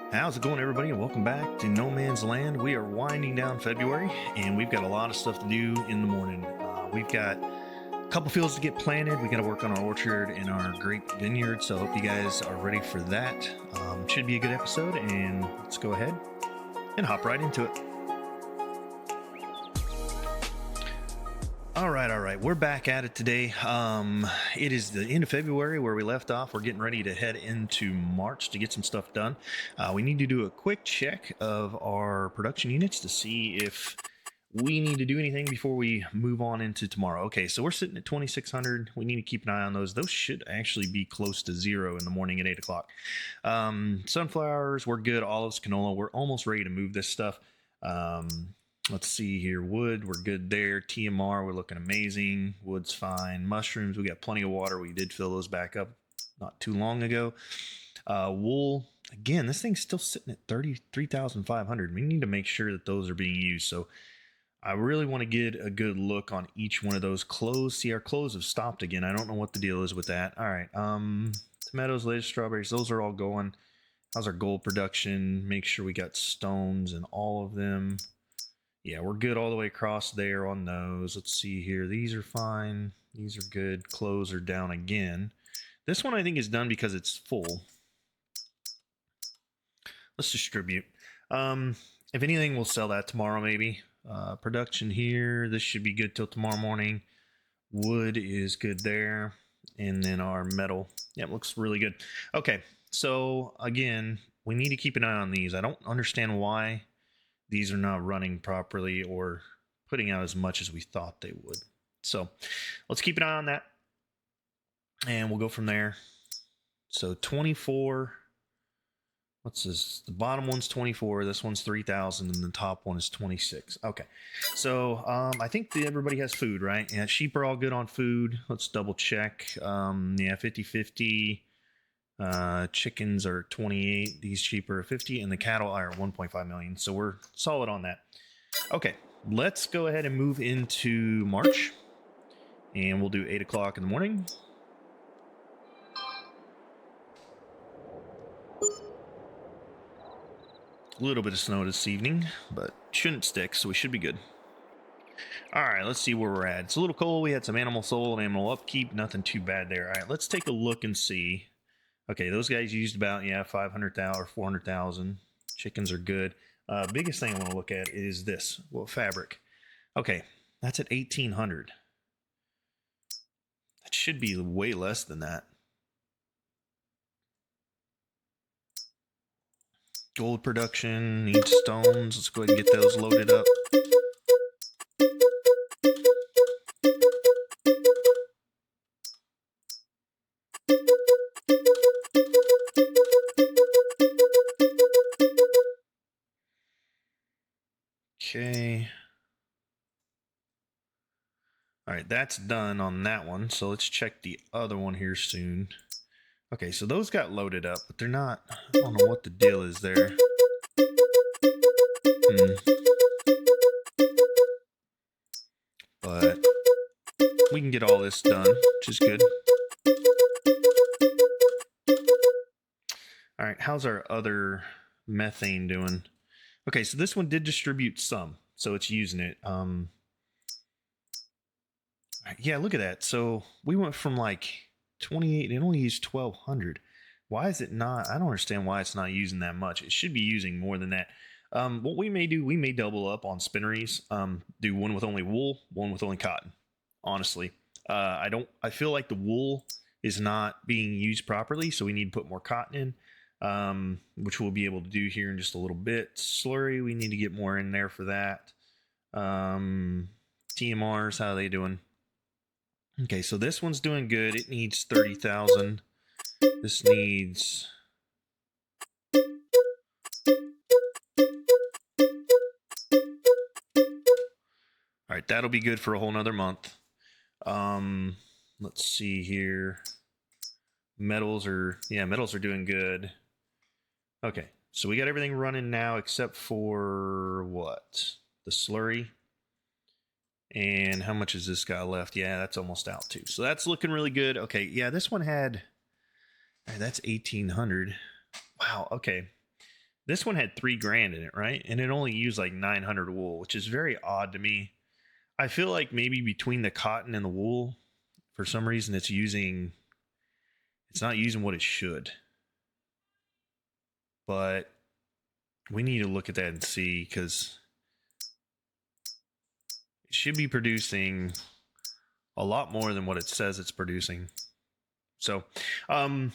How's it going, everybody, and welcome back to No Man's Land. We are winding down February, and we've got a lot of stuff to do in the morning. We've got a couple fields to get planted. We got to work on our orchard and our grape vineyard, so I hope you guys are ready for that. Should be a good episode, and let's go ahead and hop right into it. All right. We're back at it today. It is the end of February where we left off. We're getting ready to head into March to get some stuff done. We need to do a quick check of our production units to see if we need to do anything before we move on into tomorrow. Okay, so we're sitting at 2,600. We need to keep an eye on those. Those should actually be close to zero in the morning at 8 o'clock. Sunflowers, we're good. Olives, canola, we're almost ready to move this stuff. Let's see here. Wood, we're good there. TMR, we're looking amazing. Wood's fine. Mushrooms, we got plenty of water. We did fill those back up not too long ago. Wool, again, this thing's still sitting at 33,500. We need to make sure that those are being used. So I really want to get a good look on each one of those. Clothes, see, our clothes have stopped again. I don't know what the deal is with that. All right. Tomatoes, latest strawberries, those are all going. How's our gold production? Make sure we got stones in all of them. Yeah, we're good all the way across there on those. Let's see here. These are fine. These are good. Clothes are down again. This one I think is done because it's full. Let's distribute. If anything, we'll sell that tomorrow maybe. Production here. This should be good till tomorrow morning. Wood is good there. And then our metal. Yeah, it looks really good. Okay, so again, we need to keep an eye on these. I don't understand why these are not running properly or putting out as much as we thought they would. So let's keep an eye on that, and we'll go from there. So 24, what's this? The bottom one's 24, this one's 3,000, and the top one is 26. Okay, so I think everybody has food, right? Yeah, sheep are all good on food. Let's double check. Yeah, 50-50. Chickens are 28, these sheep are 50, and the cattle are 1.5 million. So we're solid on that. Okay, let's go ahead and move into March, and we'll do 8 o'clock in the morning. A little bit of snow this evening, but shouldn't stick, so we should be good. All right, let's see where we're at. It's a little cold. We had some animal soul and animal upkeep. Nothing too bad there. All right, let's take a look and see. Okay, those guys used about, 500,000 or 400,000. Chickens are good. Biggest thing I want to look at is this. Well, fabric. Okay, that's at 1,800. That should be way less than that. Gold production, needs stones. Let's go ahead and get those loaded up. Okay. All right, that's done on that one. So let's check the other one here soon. Okay, so those got loaded up, but they're not. I don't know what the deal is there. But we can get all this done, which is good. All right, how's our other methane doing? Okay, so this one did distribute some, so it's using it. Yeah, look at that. So we went from like 28, it only used 1,200. Why is it not? I don't understand why it's not using that much. It should be using more than that. What we may do, we may double up on spinneries. Do one with only wool, one with only cotton. Honestly, I feel like the wool is not being used properly, so we need to put more cotton in, which we'll be able to do here in just a little bit. Slurry, we need to get more in there for that. TMRs, how are they doing? Okay, so this one's doing good. It needs 30,000. This needs... All right, that'll be good for a whole nother month. Let's see here. Metals are doing good. Okay, so we got everything running now except for what? The slurry. And how much has this guy left? Yeah, that's almost out too. So that's looking really good. Okay, yeah, this one had... All right, that's 1,800. Wow, okay. This one had 3 grand in it, right? And it only used like 900 wool, which is very odd to me. I feel like maybe between the cotton and the wool, for some reason, it's not using what it should. But we need to look at that and see, because it should be producing a lot more than what it says it's producing. So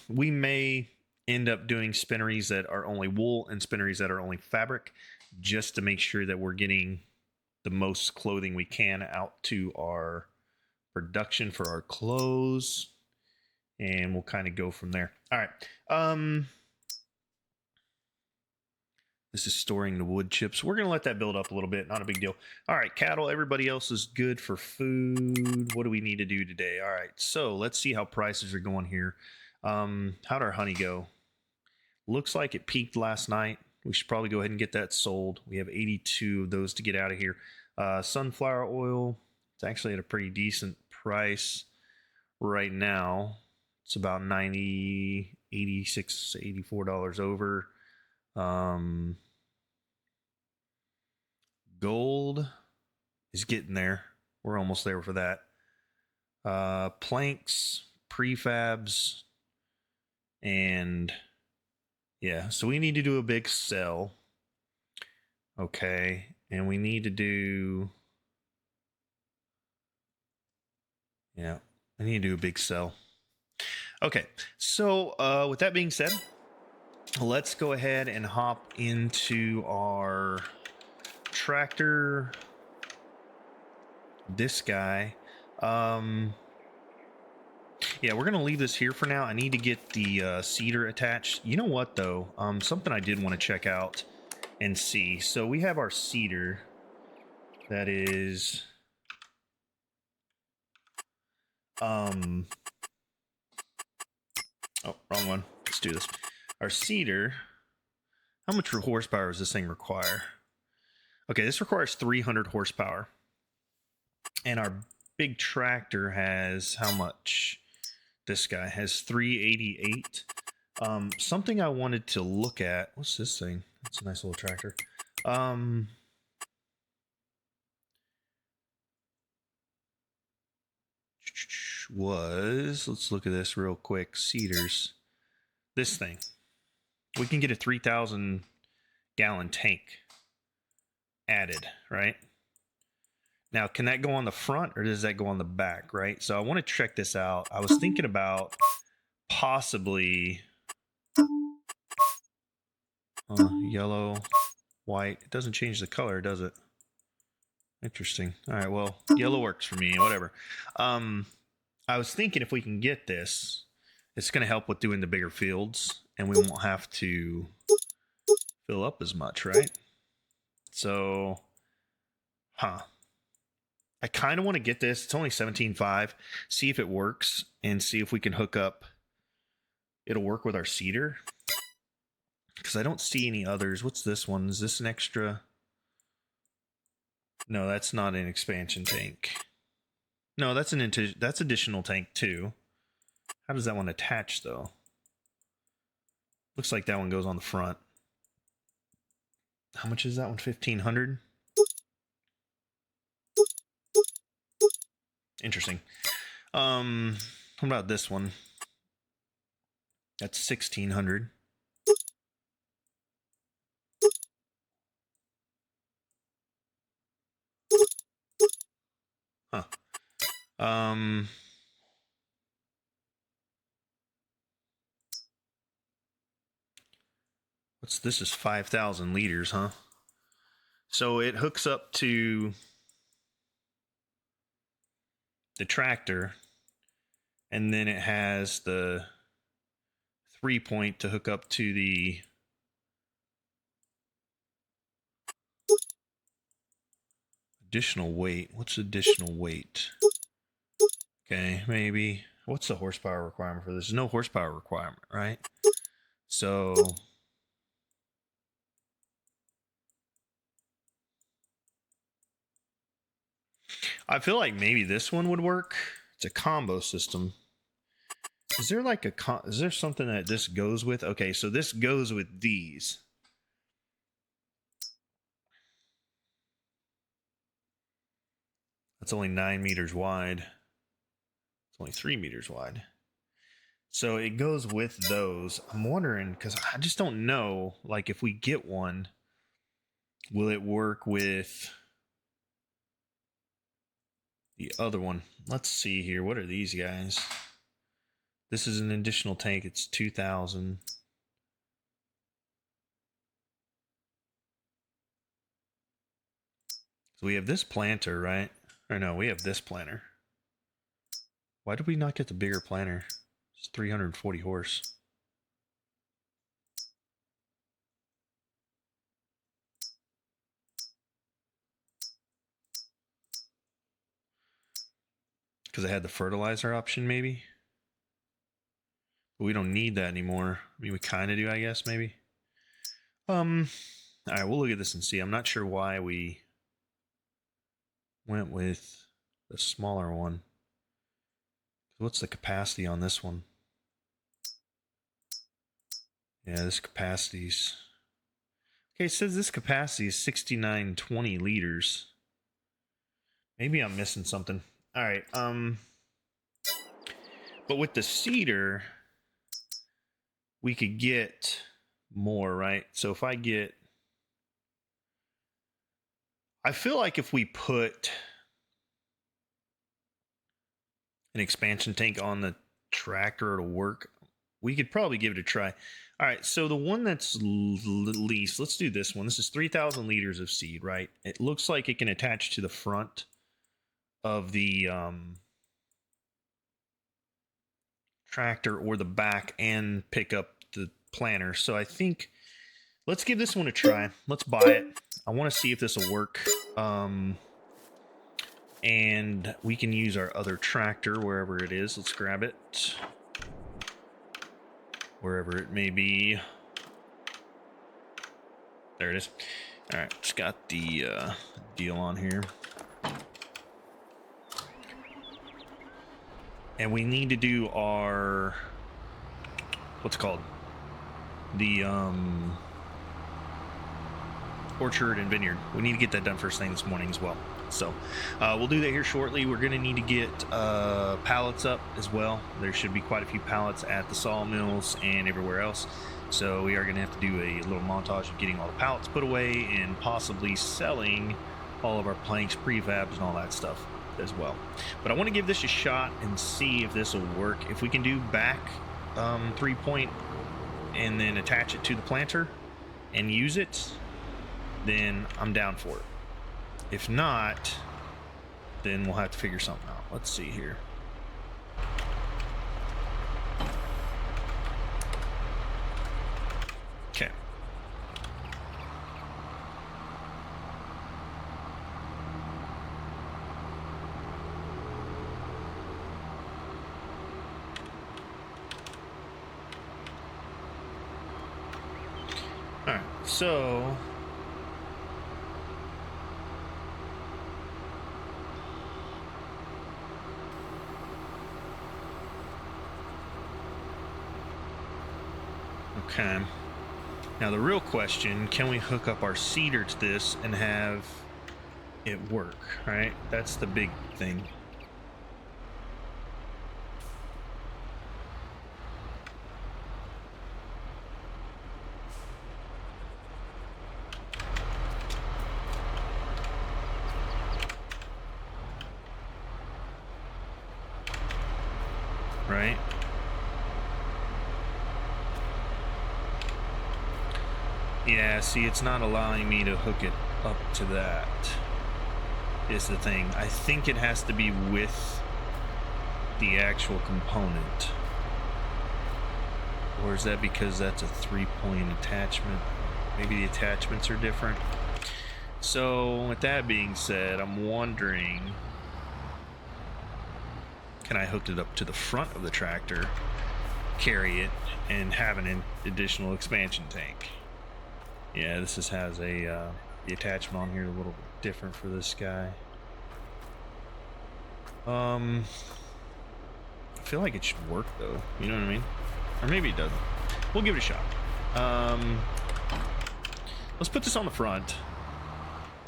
we may end up doing spinneries that are only wool and spinneries that are only fabric, just to make sure that we're getting the most clothing we can out to our production for our clothes, and we'll kind of go from there. All right. This is storing the wood chips. We're going to let that build up a little bit. Not a big deal. All right, cattle, everybody else is good for food. What do we need to do today? All right, so let's see how prices are going here. How'd our honey go? Looks like it peaked last night. We should probably go ahead and get that sold. We have 82 of those to get out of here. Sunflower oil, it's actually at a pretty decent price right now. It's about 90, 86, $84 over. Gold is getting there. We're almost there for that. Planks, prefabs, and yeah, so we need to do a big sell. Okay, and we need to do, yeah, I need to do a big sell. Okay, so with that being said, let's go ahead and hop into our tractor. This guy. Yeah, we're gonna leave this here for now. I need to get the cedar attached. You know what though? Something I did want to check out and see. So we have our cedar. That is oh, wrong one. Let's do this. Our cedar. How much horsepower does this thing require? Okay, this requires 300 horsepower. And our big tractor has how much? This guy has 388. Something I wanted to look at. What's this thing? That's a nice little tractor. Let's look at this real quick. Cedars. This thing. We can get a 3,000 gallon tank added, right? Now, can that go on the front or does that go on the back, right? So I want to check this out. I was thinking about possibly yellow, white. It doesn't change the color, does it? Interesting. All right, well, yellow works for me, whatever. I was thinking if we can get this, it's going to help with doing the bigger fields, and we won't have to fill up as much, right? So, I kind of want to get this. It's only 17.5. See if it works and see if we can hook up. It'll work with our cedar. Because I don't see any others. What's this one? Is this an extra? No, that's not an expansion tank. No, that's that's additional tank too. How does that one attach though? Looks like that one goes on the front. How much is that one? 1,500. Interesting. What about this one? That's 1,600. Huh. This is 5,000 liters, huh? So it hooks up to the tractor, and then it has the 3-point to hook up to the additional weight. What's additional weight? Okay, maybe. What's the horsepower requirement for this? There's no horsepower requirement, right? So I feel like maybe this one would work. It's a combo system. Is there like is there something that this goes with? Okay, so this goes with these. That's only 9 meters wide. It's only 3 meters wide. So it goes with those. I'm wondering, because I just don't know, like if we get one, will it work with the other one? Let's see here. What are these guys? This is an additional tank. It's 2,000. So we have this planter, right? Or no, we have this planter. Why did we not get the bigger planter? It's 340 horse. Because it had the fertilizer option, maybe? But we don't need that anymore. I mean, we kind of do, I guess, maybe. All right, we'll look at this and see. I'm not sure why we went with the smaller one. What's the capacity on this one? Yeah, this capacity's... Okay, it says this capacity is 6920 liters. Maybe I'm missing something. All right, but with the seeder, we could get more, right? So if I get... I feel like if we put an expansion tank on the tractor, it'll work. We could probably give it a try. All right, so the one that's leased, let's do this one. This is 3,000 liters of seed, right? It looks like it can attach to the front of the tractor or the back and pick up the planter. So I think let's give this one a try. Let's buy it. I want to see if this will work. And we can use our other tractor wherever it is. Let's grab it. Wherever it may be. There it is. All right, just got the deal on here. And we need to do our, what's it called? The orchard and vineyard. We need to get that done first thing this morning as well. So we'll do that here shortly. We're going to need to get pallets up as well. There should be quite a few pallets at the sawmills and everywhere else. So we are going to have to do a little montage of getting all the pallets put away and possibly selling all of our planks, prefabs, and all that stuff as well. But I want to give this a shot and see if this will work. If we can do back 3-point and then attach it to the planter and use it, then I'm down for it. If not, then we'll have to figure something out. Let's see here. Okay. All right, so okay. Now the real question, can we hook up our seeder to this and have it work, right? That's the big thing. Right? Yeah, see, it's not allowing me to hook it up to that, is the thing. I think it has to be with the actual component. Or is that because that's a 3-point attachment? Maybe the attachments are different. So, with that being said, I'm wondering, can I hook it up to the front of the tractor, carry it, and have an additional expansion tank? Yeah, this has a the attachment on here a little bit different for this guy. I feel like it should work though. You know what I mean? Or maybe it doesn't. We'll give it a shot. Let's put this on the front.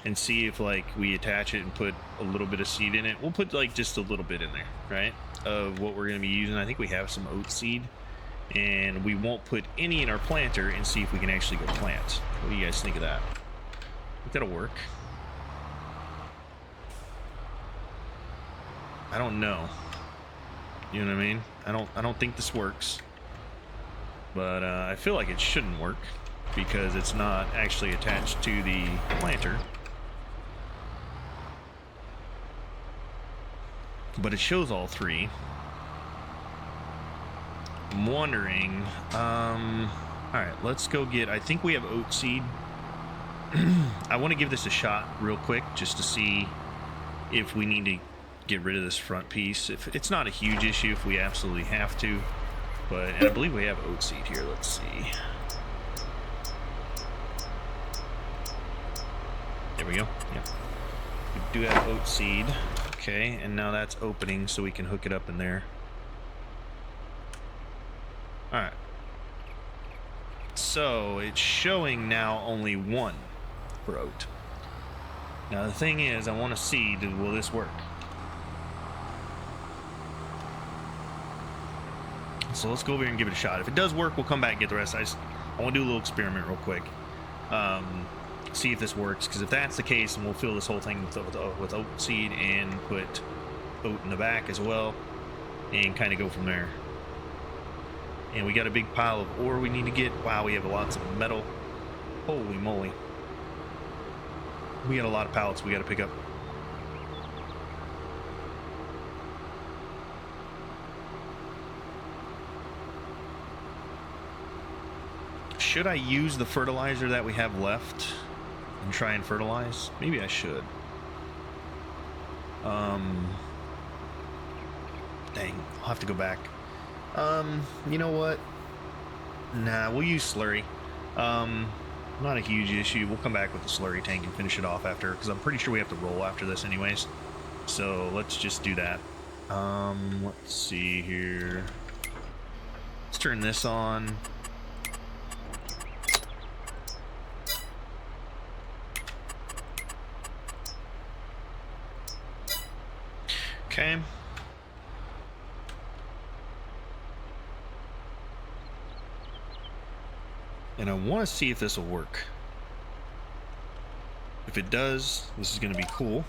and see if like we attach it and put a little bit of seed in it. We'll put like just a little bit in there, right, of what we're going to be using. I think we have some oat seed, and we won't put any in our planter and see if we can actually go plant. What do you guys think of that? I think that'll work. I don't know. You know what I mean? I don't think this works, but I feel like it shouldn't work because it's not actually attached to the planter. But it shows all three. I'm wondering, all right, let's go get, I think we have oat seed. I want to give this a shot real quick just to see if we need to get rid of this front piece. If it's not a huge issue if we absolutely have to, but, and I believe we have oat seed here. Let's see. There we go. Yeah, we do have oat seed. Okay, and now that's opening so we can hook it up in there. All right. So it's showing now only one for oat. Now the thing is, I want to see, will this work? So let's go over here and give it a shot. If it does work, we'll come back and get the rest. I want to do a little experiment real quick. See if this works, because if that's the case, and we'll fill this whole thing with oat seed and put oat in the back as well, and kind of go from there. And we got a big pile of ore we need to get. Wow, we have lots of metal. Holy moly. We got a lot of pallets we got to pick up. Should I use the fertilizer that we have left and try and fertilize? Maybe I should. Dang, I'll have to go back. You know what? Nah, we'll use slurry. Not a huge issue. We'll come back with the slurry tank and finish it off after, because I'm pretty sure we have to roll after this anyways. So let's just do that. Let's see here. Let's turn this on. Okay. And I want to see if this will work. If it does, this is going to be cool.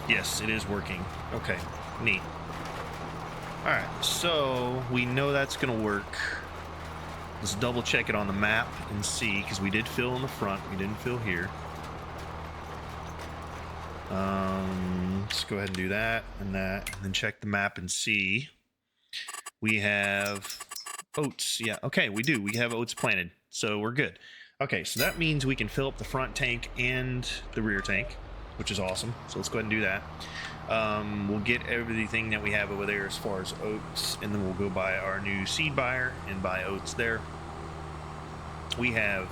Yes, it is working. Okay, neat. All right, so we know that's going to work. Let's double check it on the map and see, because we did fill in the front. We didn't fill here. Let's go ahead and do that, and then check the map and see. We have oats. Yeah, okay, we do. We have oats planted, so we're good. Okay, so that means we can fill up the front tank and the rear tank, which is awesome. So let's go ahead and do that. We'll get everything that we have over there as far as oats, and then we'll go buy our new seed buyer and buy oats there. We have,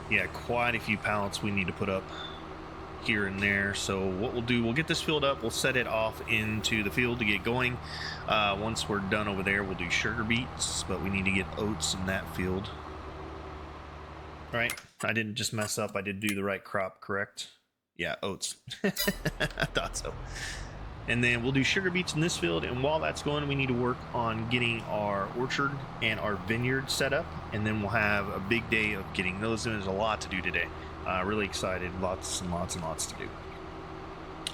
yeah, quite a few pallets we need to put up here and there. So what we'll do, we'll get this filled up. We'll set it off into the field to get going. Once we're done over there, we'll do sugar beets, but we need to get oats in that field. Right? I didn't just mess up. I did do the right crop, correct? Yeah, oats. I thought so. And then we'll do sugar beets in this field, and while that's going, we need to work on getting our orchard and our vineyard set up, and then we'll have a big day of getting those in. There's a lot to do today. Really excited. Lots and lots and lots to do.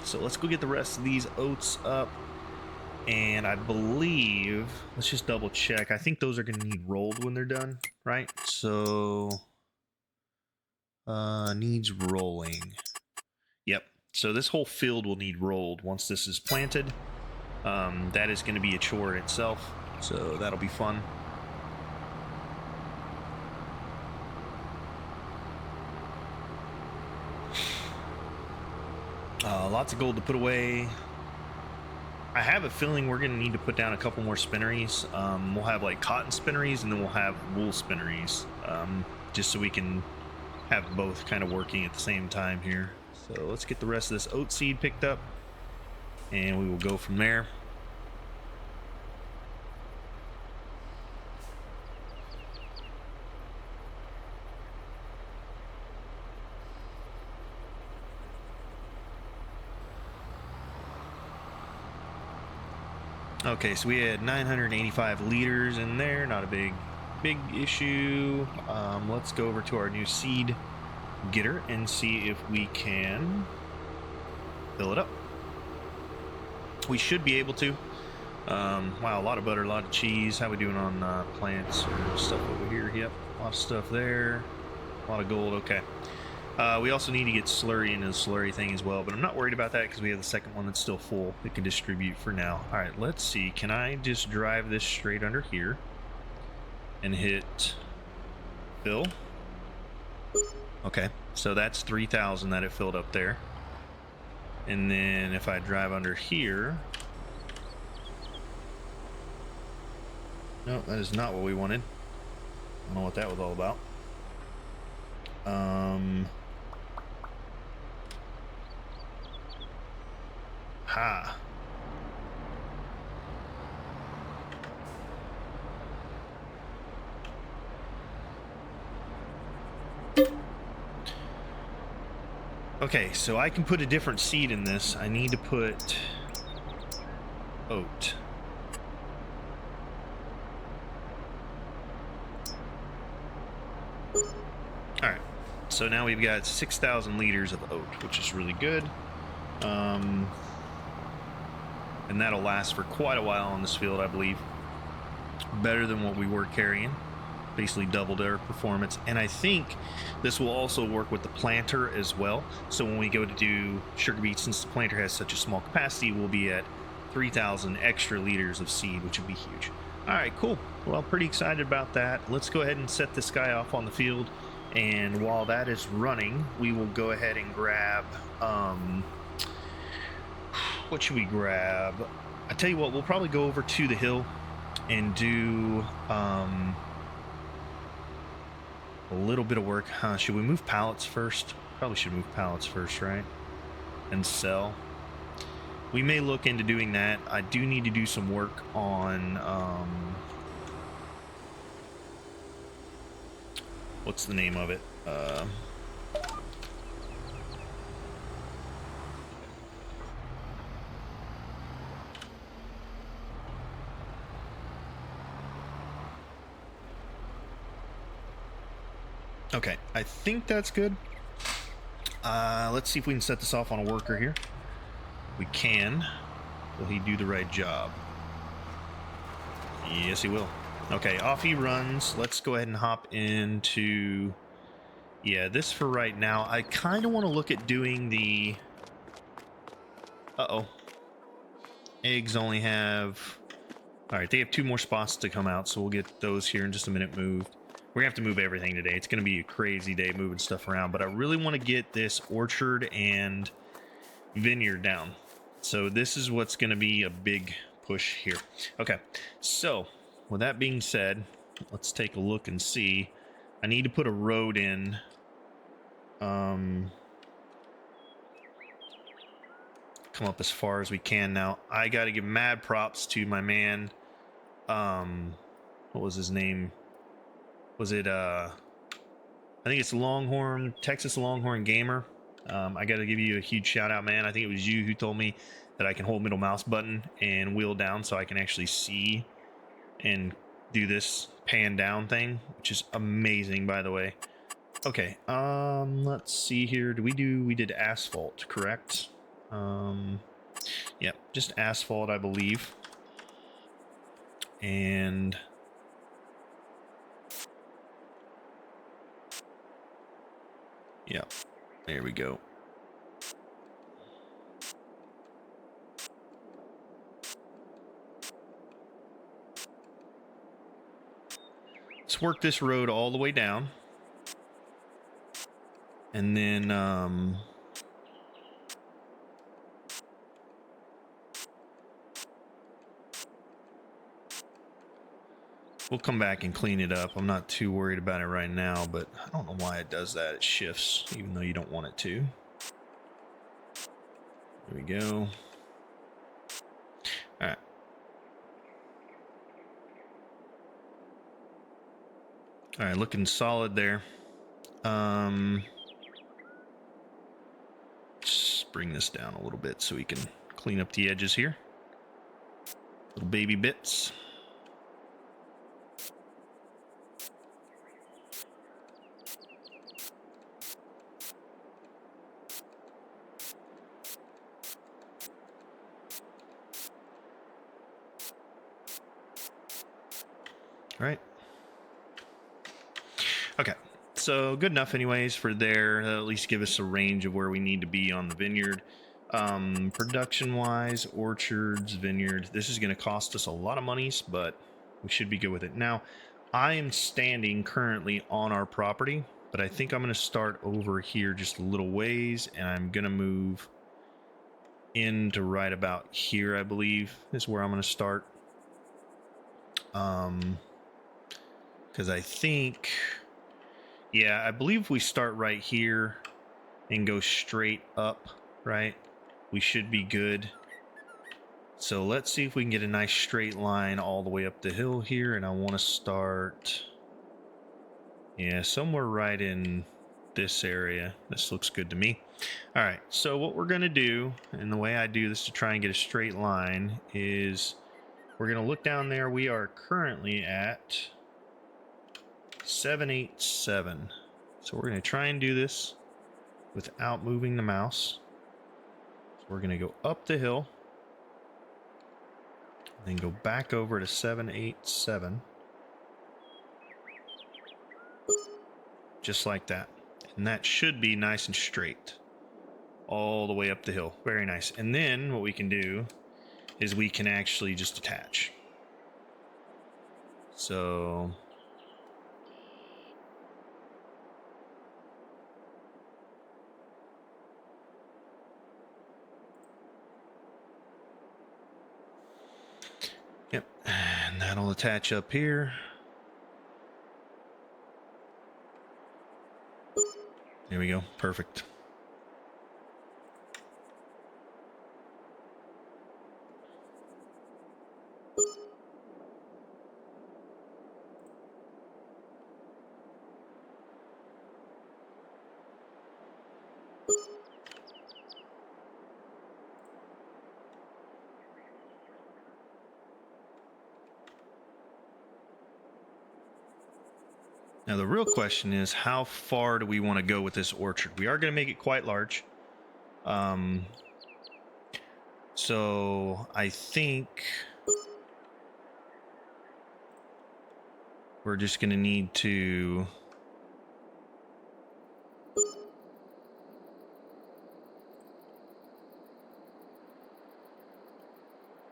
So let's go get the rest of these oats up, and I believe, let's just double check. I think those are going to need rolled when they're done, right? So needs rolling. Yep. So this whole field will need rolled once this is planted. That is going to be a chore in itself, so that'll be fun. Lots of gold to put away. I have a feeling we're going to need to put down a couple more spinneries. We'll have like cotton spinneries, and then we'll have wool spinneries, just so we can have both kind of working at the same time here. So let's get the rest of this oat seed picked up, and we will go from there. Okay, so we had 985 liters in there, not a big issue. Let's go over to our new seed getter and see if we can fill it up. We should be able to. Wow, a lot of butter, a lot of cheese. How we doing on plants or stuff over here? Yep, a lot of stuff there, a lot of gold. Okay. We also need to get slurry into the slurry thing as well, but I'm not worried about that because we have the second one that's still full. It can distribute for now. All right, let's see. Can I just drive this straight under here and hit fill? Okay, so that's 3,000 that it filled up there. And then if I drive under here, no, that is not what we wanted. I don't know what that was all about. Ha. Okay, so I can put a different seed in this. I need to put oat. All right, so now we've got 6,000 liters of oat, which is really good. And that'll last for quite a while on this field, I believe. Better than what we were carrying. Basically doubled our performance. And I think this will also work with the planter as well. So when we go to do sugar beets, since the planter has such a small capacity, we'll be at 3,000 extra liters of seed, which would be huge. All right, cool. Well, pretty excited about that. Let's go ahead and set this guy off on the field. And while that is running, we will go ahead and grab... what should we grab? I tell you what, we'll probably go over to the hill and do a little bit of work. Should we move pallets first? Probably should move pallets first, right? And sell. We may look into doing that. I do need to do some work on what's the name of it? Okay, I think that's good. Let's see if we can set this off on a worker here. We can. Will he do the right job? Yes, he will. Okay, off he runs. Let's go ahead and hop into... yeah, this for right now. I kind of want to look at doing the... uh-oh. Eggs only have... all right, they have 2 more spots to come out, so we'll get those here in just a minute moved. We're gonna have to move everything today. It's gonna be a crazy day moving stuff around, but I really want to get this orchard and vineyard down. So this is what's gonna be a big push here. Okay, so with that being said, let's take a look and see. I need to put a road in. Come up as far as we can now. I got to give mad props to my man. What was his name? Was it I think it's Longhorn, Texas Longhorn Gamer. I got to give you a huge shout out, man. I think it was you who told me that I can hold middle mouse button and wheel down so I can actually see and do this pan down thing, which is amazing, by the way. Okay, let's see here. We did asphalt, correct? Yeah, just asphalt, I believe. And yeah, there we go. Let's work this road all the way down. And then We'll come back and clean it up. I'm not too worried about it right now, but I don't know why it does that. It shifts even though you don't want it to. There we go. All right. All right, looking solid there. Just bring this down a little bit so we can clean up the edges here. Little baby bits. Right. Okay, so good enough anyways for there. That'll at least give us a range of where we need to be on the vineyard. Production wise, orchards, vineyard, this is going to cost us a lot of monies, but we should be good with it. Now, I am standing currently on our property, but I think I'm going to start over here just a little ways, and I'm going to move into right about here, I believe is where I'm going to start. Because I think, yeah, I believe we start right here and go straight up, right? We should be good. So let's see if we can get a nice straight line all the way up the hill here. And I want to start, yeah, somewhere right in this area. This looks good to me. All right, so what we're going to do, and the way I do this to try and get a straight line, is we're going to look down there. We are currently at 787. So we're going to try and do this without moving the mouse. So we're going to go up the hill, then go back over to 787. Just like that. And that should be nice and straight all the way up the hill. Very nice. And then what we can do is we can actually just attach. So yep, and that'll attach up here. There we go. Perfect. Now the real question is, how far do we want to go with this orchard? We are going to make it quite large. So I think we're just going to need to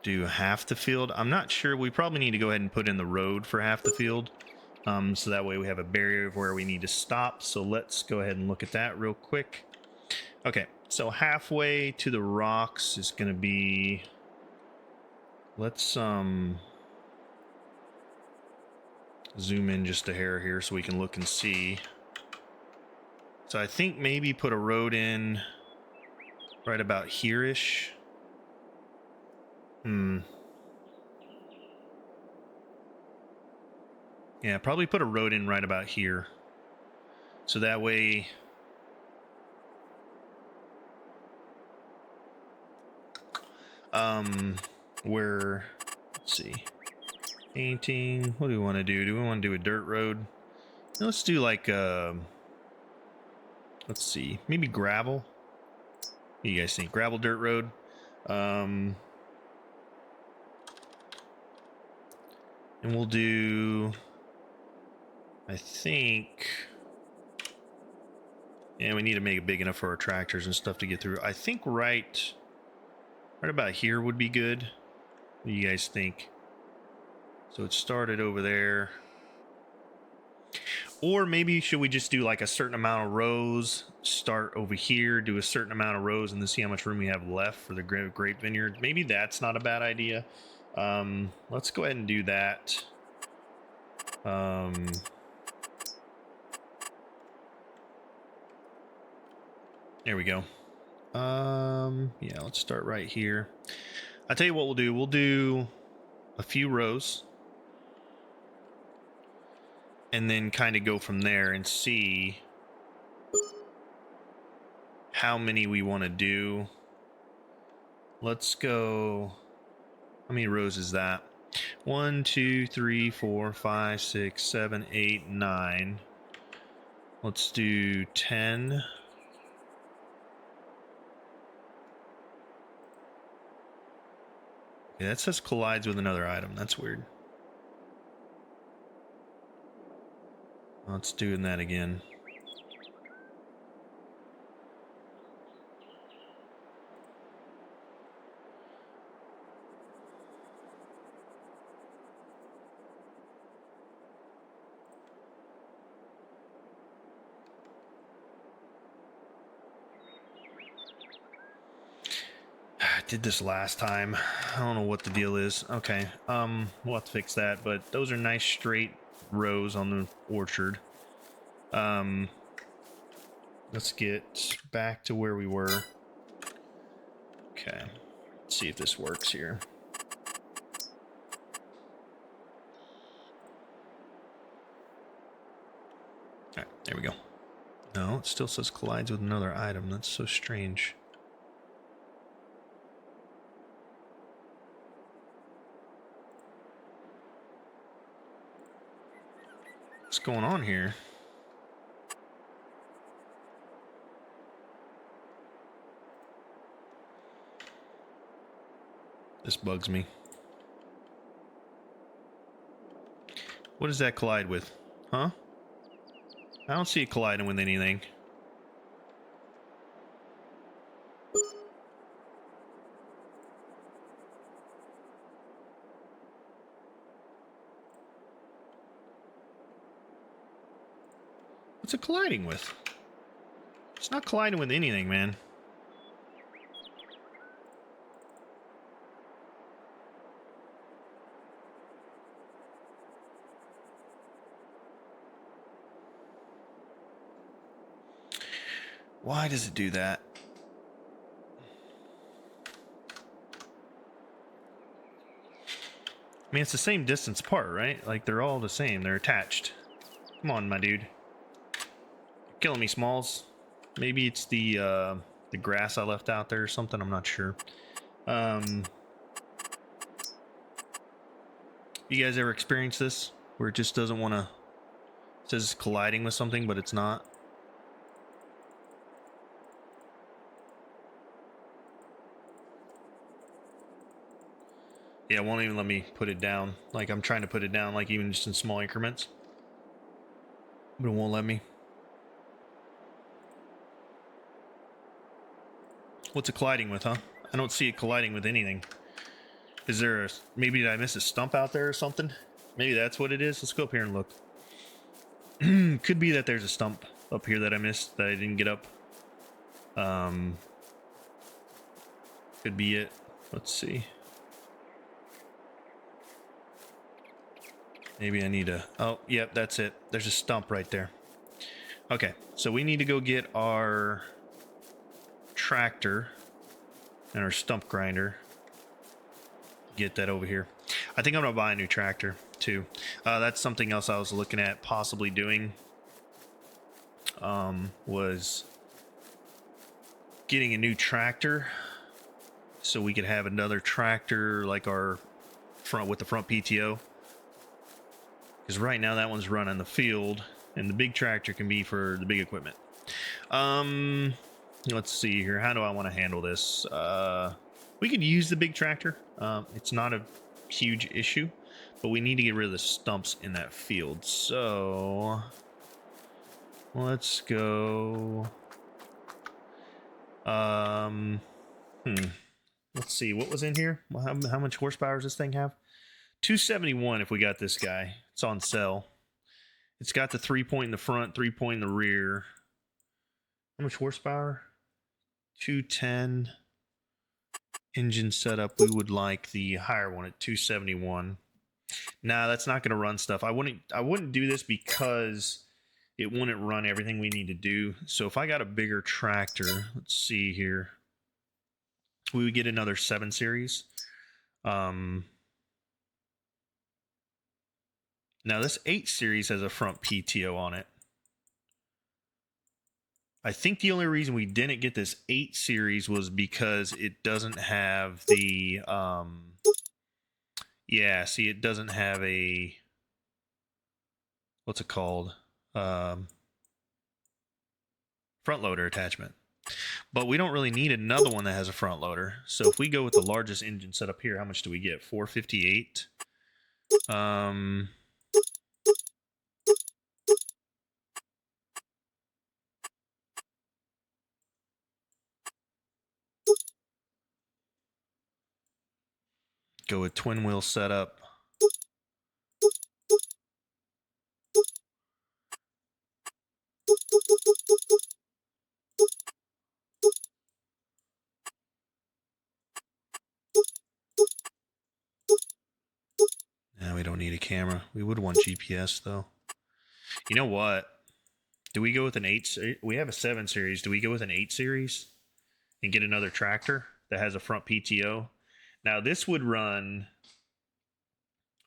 do half the field. I'm not sure. We probably need to go ahead and put in the road for half the field. So that way we have a barrier of where we need to stop. So let's go ahead and look at that real quick. Okay, so halfway to the rocks is going to be, let's zoom in just a hair here so we can look and see. So I think maybe put a road in right about here-ish. Yeah, probably put a road in right about here. So that way we're, let's see, painting. What do we want to do? Do we want to do a dirt road? Let's do like let's see, maybe gravel. What do you guys think? Gravel dirt road. And we'll do, I think, yeah, we need to make it big enough for our tractors and stuff to get through. I think right about here would be good. What do you guys think? So it started over there. Or maybe should we just do like a certain amount of rows, start over here, do a certain amount of rows, and then see how much room we have left for the grape vineyard? Maybe that's not a bad idea. Let's go ahead and do that. There we go. Yeah, let's start right here. I'll tell you what we'll do. We'll do a few rows and then kind of go from there and see how many we want to do. Let's go. How many rows is that? 1, 2, 3, 4, 5, 6, 7, 8, 9. Let's do 10. Okay, that says collides with another item. That's weird. Let's do that again. I did this last time. I don't know what the deal is. Okay, we'll have to fix that, but those are nice straight rows on the orchard. Let's get back to where we were. Okay, let's see if this works here. All right, there we go. No, it still says collides with another item. That's so strange. What's going on here? This bugs me. What does that collide with? Huh? I don't see it colliding with anything. What's it colliding with? It's not colliding with anything, man. Why does it do that? I mean, it's the same distance apart, right? Like, they're all the same. They're attached. Come on, my dude. You're killing me, Smalls. Maybe it's the grass I left out there or something. I'm not sure. You guys ever experienced this? Where it just doesn't want to... It says it's colliding with something, but it's not? Yeah, it won't even let me put it down. Like, I'm trying to put it down, like, even just in small increments. But it won't let me. What's it colliding with, huh? I don't see it colliding with anything. Is there a... Maybe did I miss a stump out there or something? Maybe that's what it is. Let's go up here and look. Could be that there's a stump up here that I missed that I didn't get up. Could be it. Let's see. Maybe I need a... Oh, yep, that's it. There's a stump right there. Okay, so we need to go get our tractor and our stump grinder. Get that over here. I think I'm going to buy a new tractor, too. That's something else I was looking at possibly doing. Was getting a new tractor so we could have another tractor like our front with the front PTO. Because right now that one's running the field, and the big tractor can be for the big equipment. Let's see here. How do I want to handle this? We could use the big tractor. It's not a huge issue, but we need to get rid of the stumps in that field. So let's go. Let's see what was in here. How much horsepower does this thing have? 271 if we got this guy. It's on sale. It's got the 3-point in the front, 3-point in the rear. How much horsepower? 210. Engine setup. We would like the higher one at 271. Nah, that's not going to run stuff. I wouldn't do this because it wouldn't run everything we need to do. So if I got a bigger tractor, let's see here, we would get another 7 series. Now this 8 series has a front PTO on it. I think the only reason we didn't get this 8 series was because it doesn't have the yeah, see, it doesn't have a, what's it called, front loader attachment. But we don't really need another one that has a front loader. So if we go with the largest engine setup here, how much do we get? 458. Go with twin wheel setup. Now we don't need a camera. We would want GPS though. You know what? Do we go with an 8? We have a 7 series. Do we go with an 8 series and get another tractor that has a front PTO? Now this would run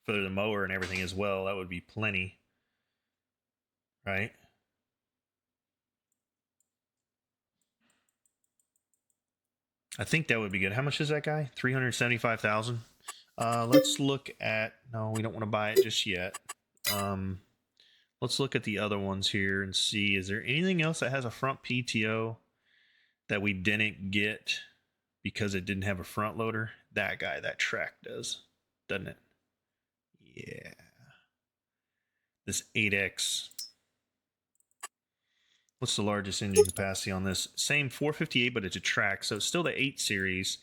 for the mower and everything as well. That would be plenty, right? I think that would be good. How much is that guy? 375,000. Let's look at. No, we don't want to buy it just yet. Let's look at the other ones here and see. Is there anything else that has a front PTO that we didn't get because it didn't have a front loader? That guy, that track does, doesn't it? Yeah. This 8X. What's the largest engine capacity on this? Same 458, but it's a track. So it's still the 8 series.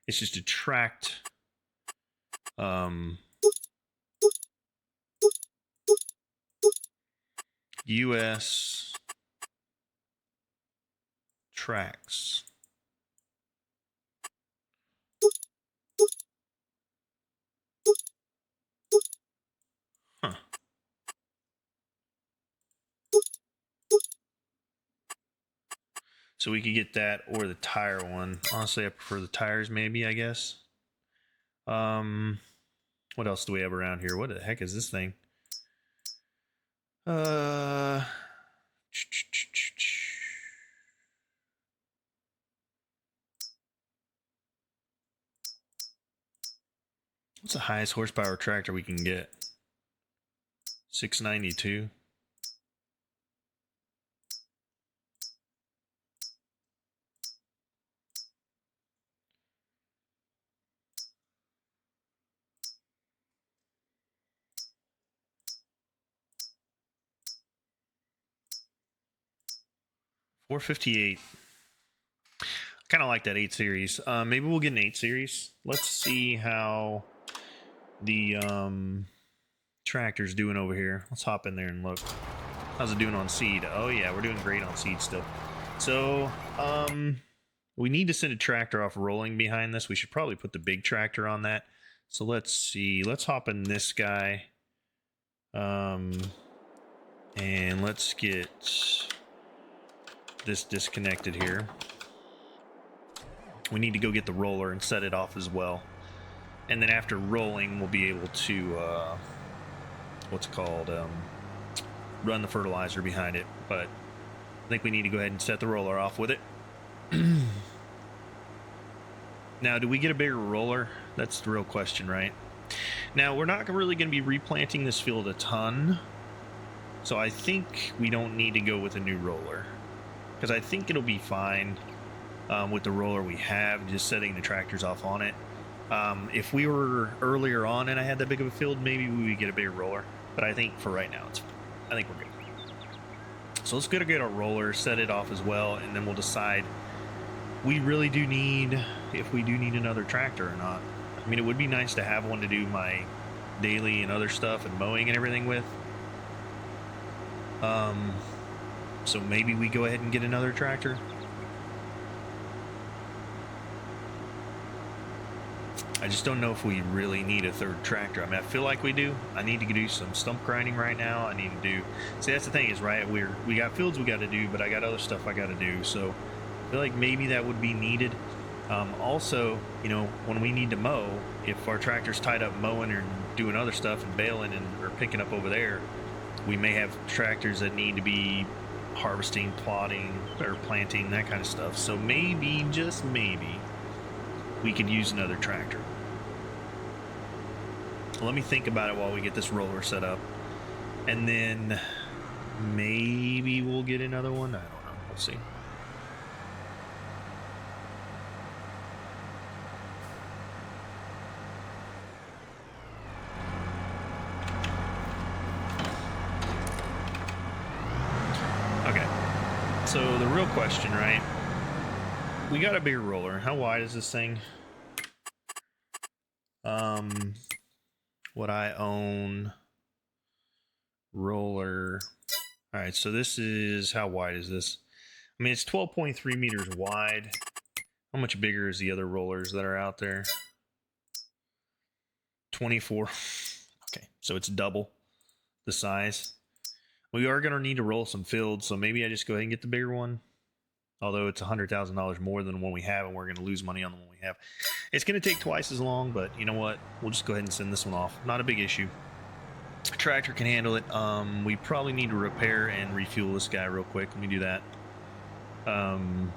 It's just a tracked US tracks. Huh. So we could get that or the tire one. Honestly, I prefer the tires maybe, I guess. What else do we have around here? What the heck is this thing? What's the highest horsepower tractor we can get? 692. $458. Kind of like that 8 series. Maybe we'll get an 8 series. Let's see how the tractor's doing over here. Let's hop in there and look. How's it doing on seed? Oh yeah, we're doing great on seed still. So we need to send a tractor off rolling behind this. We should probably put the big tractor on that. So let's see. Let's hop in this guy. And let's get this disconnected here. We need to go get the roller and set it off as well. And then after rolling, we'll be able to, what's it called, run the fertilizer behind it. But I think we need to go ahead and set the roller off with it. Now, do we get a bigger roller? That's the real question, right? Now, we're not really going to be replanting this field a ton. So I think we don't need to go with a new roller. Because I think it'll be fine with the roller we have, just setting the tractors off on it. If we were earlier on and I had that big of a field, maybe we would get a bigger roller. But I think for right now, it's fine. I think we're good. So let's go to get our roller, set it off as well, and then we'll decide we really do need, if we do need another tractor or not. I mean, it would be nice to have one to do my daily and other stuff and mowing and everything with. So maybe we go ahead and get another tractor. I just don't know if we really need a third tractor. I mean, I feel like we do. I need to do some stump grinding right now. I need to do, see, that's the thing is, right, we got fields we got to do, but I got other stuff I got to do. So I feel like maybe that would be needed. Also, you know, when we need to mow, if our tractor's tied up mowing or doing other stuff and baling and or picking up over there, we may have tractors that need to be harvesting, plotting, or planting, that kind of stuff. So maybe, just maybe, we could use another tractor. Let me think about it while we get this roller set up, and then maybe we'll get another one. I don't know. We'll see. Okay. So the real question, right? We got a bigger roller. How wide is this thing? What I own roller. All right, so this is, how wide is this? I mean, it's 12.3 meters wide. How much bigger is the other rollers that are out there? 24. Okay, so it's double the size. We are going to need to roll some fields, so maybe I just go ahead and get the bigger one. Although it's $100,000 more than the one we have, and we're going to lose money on the one we have. It's going to take twice as long, but you know what? We'll just go ahead and send this one off. Not a big issue. Tractor can handle it. We probably need to repair and refuel this guy real quick. Let me do that. And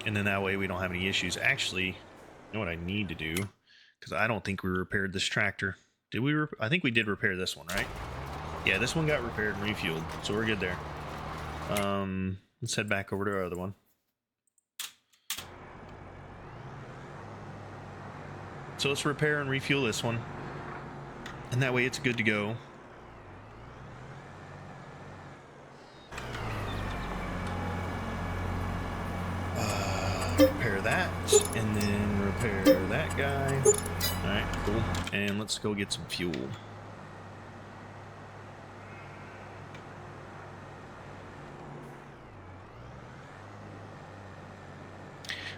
then that way we don't have any issues. Actually, you know what I need to do? Because I don't think we repaired this tractor. Did we? I think we did repair this one, right? Yeah, this one got repaired and refueled, so we're good there. Let's head back over to our other one. So let's repair and refuel this one. And that way it's good to go. Repair that, and then repair that guy. Alright, cool. And let's go get some fuel.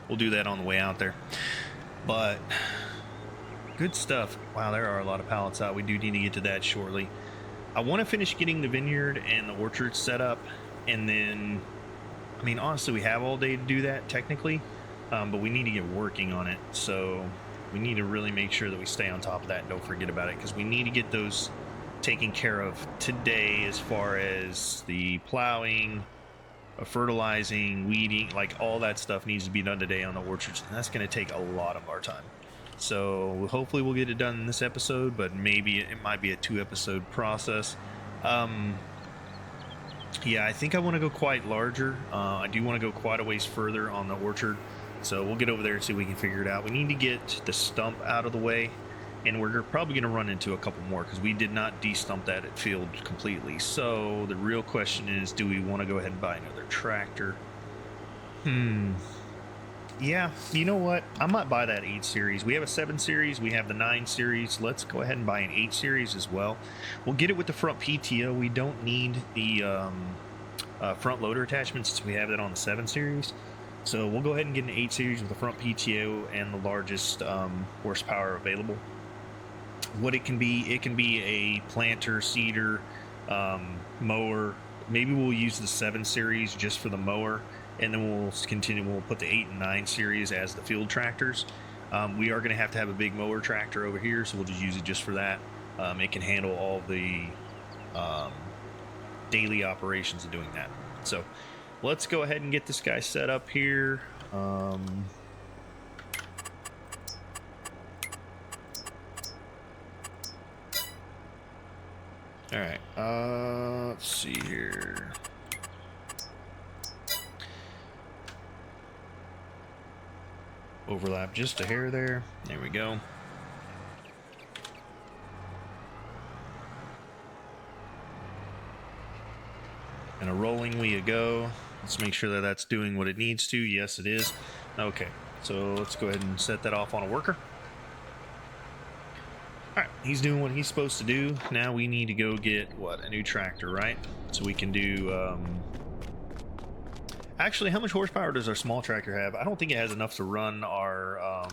We'll do that on the way out there. But good stuff. Wow, there are a lot of pallets out. We do need to get to that shortly. I want to finish getting the vineyard and the orchard set up, and then, I mean, honestly, we have all day to do that technically, but we need to get working on it. So we need to really make sure that we stay on top of that and don't forget about it, because we need to get those taken care of today, as far as the plowing, fertilizing, weeding, like all that stuff needs to be done today on the orchards, and that's going to take a lot of our time. So hopefully we'll get it done in this episode, but maybe it might be a 2-episode process. Yeah, I think I want to go quite larger. I do want to go quite a ways further on the orchard, so we'll get over there and see if we can figure it out. We need to get the stump out of the way, and we're probably going to run into a couple more because we did not de-stump that field completely. So the real question is, do we want to go ahead and buy another tractor? Yeah, you know what? I might buy that 8 series. We have a 7 series. We have the 9 series. Let's go ahead and buy an 8 series as well. We'll get it with the front PTO. We don't need the front loader attachments since we have that on the 7 series. So we'll go ahead and get an 8 series with the front PTO and the largest horsepower available. What it can be a planter, seeder, mower. Maybe we'll use the 7 series just for the mower, and then we'll put the 8 and 9 series as the field tractors. We are going to have a big mower tractor over here, so we'll just use it just for that. It can handle all the daily operations of doing that. So let's go ahead and get this guy set up here. All right, let's see here. Overlap just a hair there. There we go. And a rolling we go. Let's make sure that that's doing what it needs to. Yes, it is. Okay, so let's go ahead and set that off on a worker. All right, he's doing what he's supposed to do. Now we need to go get, what, a new tractor, right? So we can do, actually, how much horsepower does our small tractor have? I don't think it has enough to run our,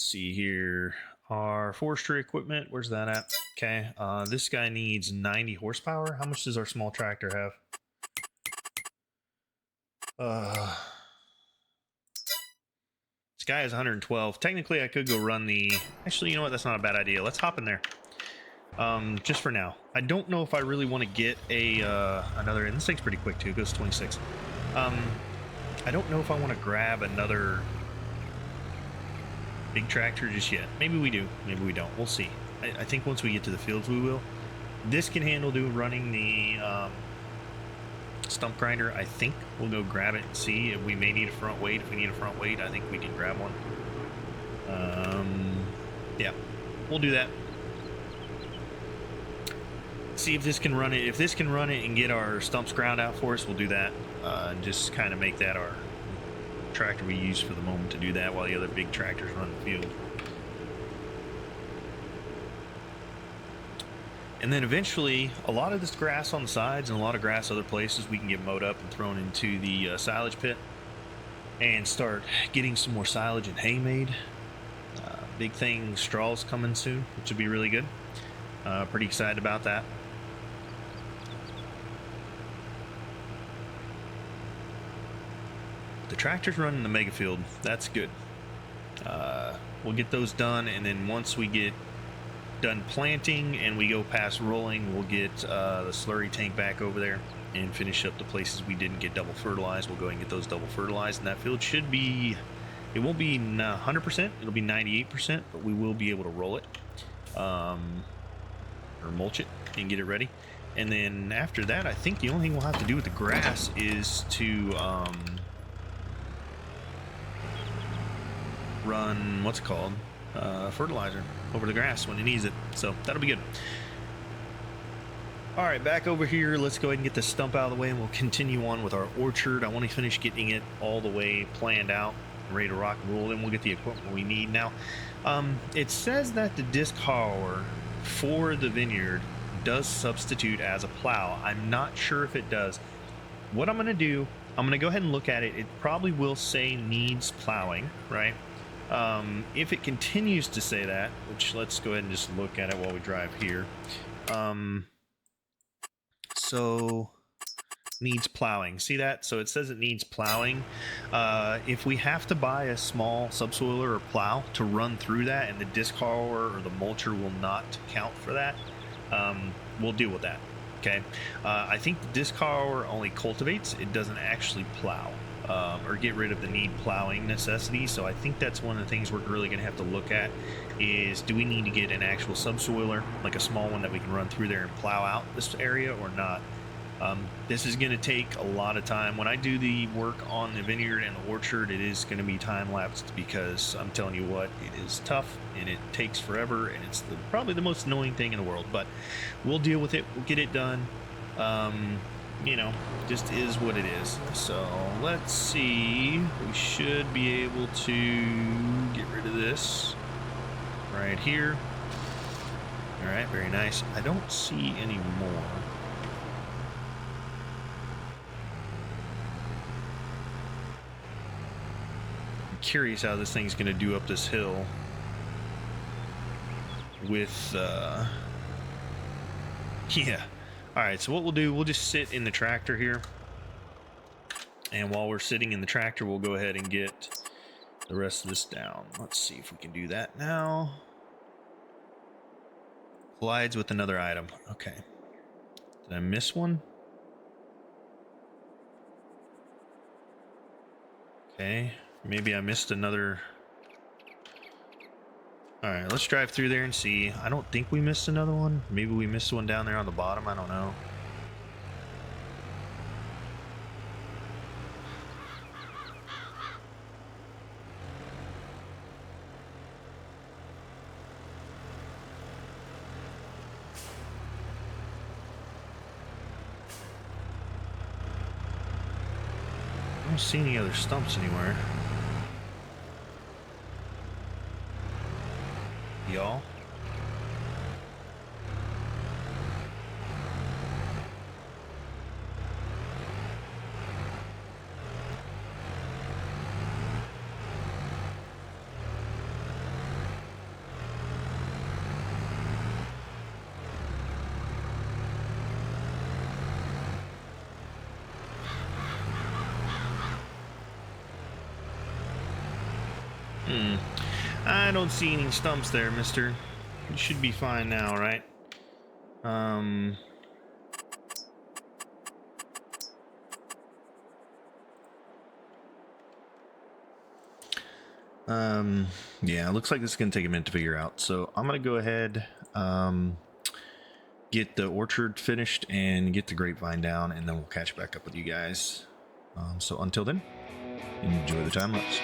Let's see here. Our forestry equipment, where's that at? Okay, this guy needs 90 horsepower. How much does our small tractor have? This guy has 112. Technically, I could go run the... Actually, you know what? That's not a bad idea. Let's hop in there. Just for now. I don't know if I really want to get a another... And this thing's pretty quick, too. It goes 26. I don't know if I want to grab another big tractor just yet. Maybe we do. Maybe we don't. We'll see. I think once we get to the fields, we will. This can handle running the stump grinder. I think we'll go grab it and see if we may need a front weight. If we need a front weight, I think we can grab one. Yeah, we'll do that. See if this can run it. If this can run it and get our stumps ground out for us, we'll do that. And just kind of make that our tractor we use for the moment to do that while the other big tractors run the field. And then eventually, a lot of this grass on the sides and a lot of grass other places we can get mowed up and thrown into the silage pit and start getting some more silage and hay made. Big thing, straw's coming soon, which will be really good. Pretty excited about that. The tractor's running the mega field. That's good. We'll get those done, and then once we get done planting and we go past rolling, we'll get the slurry tank back over there and finish up the places we didn't get double fertilized. We'll go and get those double fertilized, and that field should be, it won't be 100%, it'll be 98%, but we will be able to roll it or mulch it and get it ready. And then after that, I think the only thing we'll have to do with the grass is to run, what's it called, fertilizer over the grass when it needs it. So that'll be good. All right, back over here, let's go ahead and get this stump out of the way and we'll continue on with our orchard. I want to finish getting it all the way planned out, ready to rock and roll. Then we'll get the equipment we need. Now it says that the disc harrower for the vineyard does substitute as a plow. I'm not sure if it does. What I'm going to do, I'm going to go ahead and look at it. It probably will say needs plowing, right? If it continues to say that, which let's go ahead and just look at it while we drive here. So needs plowing. See that? So it says it needs plowing. If we have to buy a small subsoiler or plow to run through that and the disc harrower or the mulcher will not count for that, we'll deal with that. Okay. I think the disc harrower only cultivates. It doesn't actually plow. Or get rid of the need plowing necessity. So I think that's one of the things we're really going to have to look at is, do we need to get an actual subsoiler, like a small one that we can run through there and plow out this area or not? This is going to take a lot of time. When I do the work on the vineyard and the orchard, it is going to be time-lapsed because I'm telling you what, it is tough and it takes forever and it's probably the most annoying thing in the world, but we'll deal with it. We'll get it done. You know, just is what it is. So let's see, we should be able to get rid of this right here. All right, very nice. I don't see any more. I'm curious how this thing's going to do up this hill with yeah. All right, so what we'll do, we'll just sit in the tractor here. And while we're sitting in the tractor, we'll go ahead and get the rest of this down. Let's see if we can do that now. Collides with another item. Okay. Did I miss one? Okay, maybe I missed another. All right, let's drive through there and see. I don't think we missed another one. Maybe we missed one down there on the bottom. I don't know. I don't see any other stumps anywhere. Y'all. I don't see any stumps there, mister. You should be fine now, right? Yeah, it looks like this is going to take a minute to figure out. So I'm going to go ahead, get the orchard finished and get the grapevine down, and then we'll catch back up with you guys. So until then, enjoy the time lapse.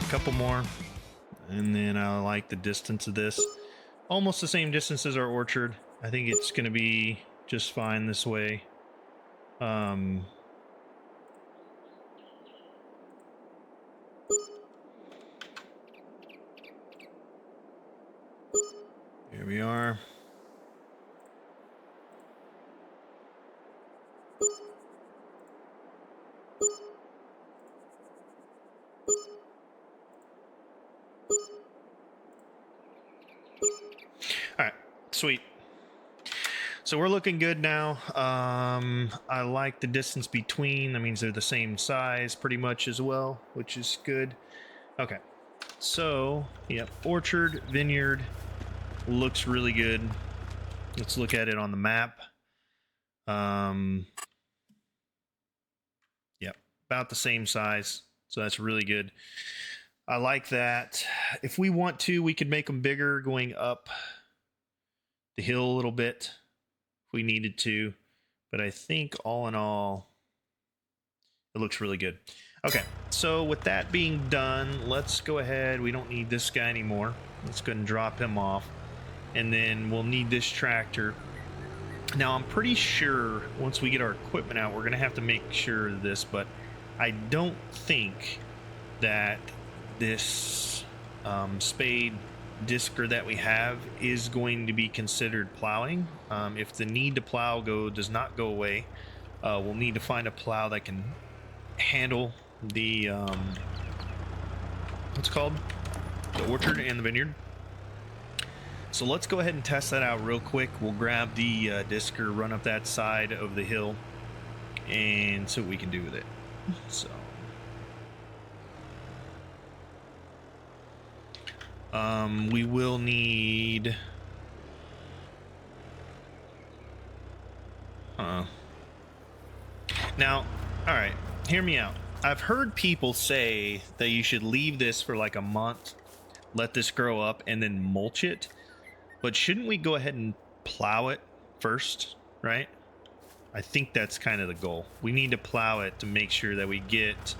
Couple more, and then I like the distance of this. Almost the same distance as our orchard. I think it's going to be just fine this way. Here we are. All right, sweet. So we're looking good now. I like the distance between. That means they're the same size pretty much as well, which is good. Okay, so, yep, orchard, vineyard, looks really good. Let's look at it on the map. Yep, about the same size. So that's really good. I like that. If we want to, we could make them bigger going up the hill a little bit if we needed to. But I think all in all, it looks really good. Okay, so with that being done, let's go ahead. We don't need this guy anymore. Let's go ahead and drop him off. And then we'll need this tractor. Now, I'm pretty sure once we get our equipment out, we're going to have to make sure of this, but I don't think that this spade discer that we have is going to be considered plowing. If the need to plow does not go away, we'll need to find a plow that can handle the what's it called, the orchard and the vineyard. So let's go ahead and test that out real quick. We'll grab the discer, run up that side of the hill, and see what we can do with it. So we will need now, all right, hear me out. I've heard people say that you should leave this for like a month, let this grow up, and then mulch it. But shouldn't we go ahead and plow it first, right? I think that's kind of the goal. We need to plow it to make sure that we get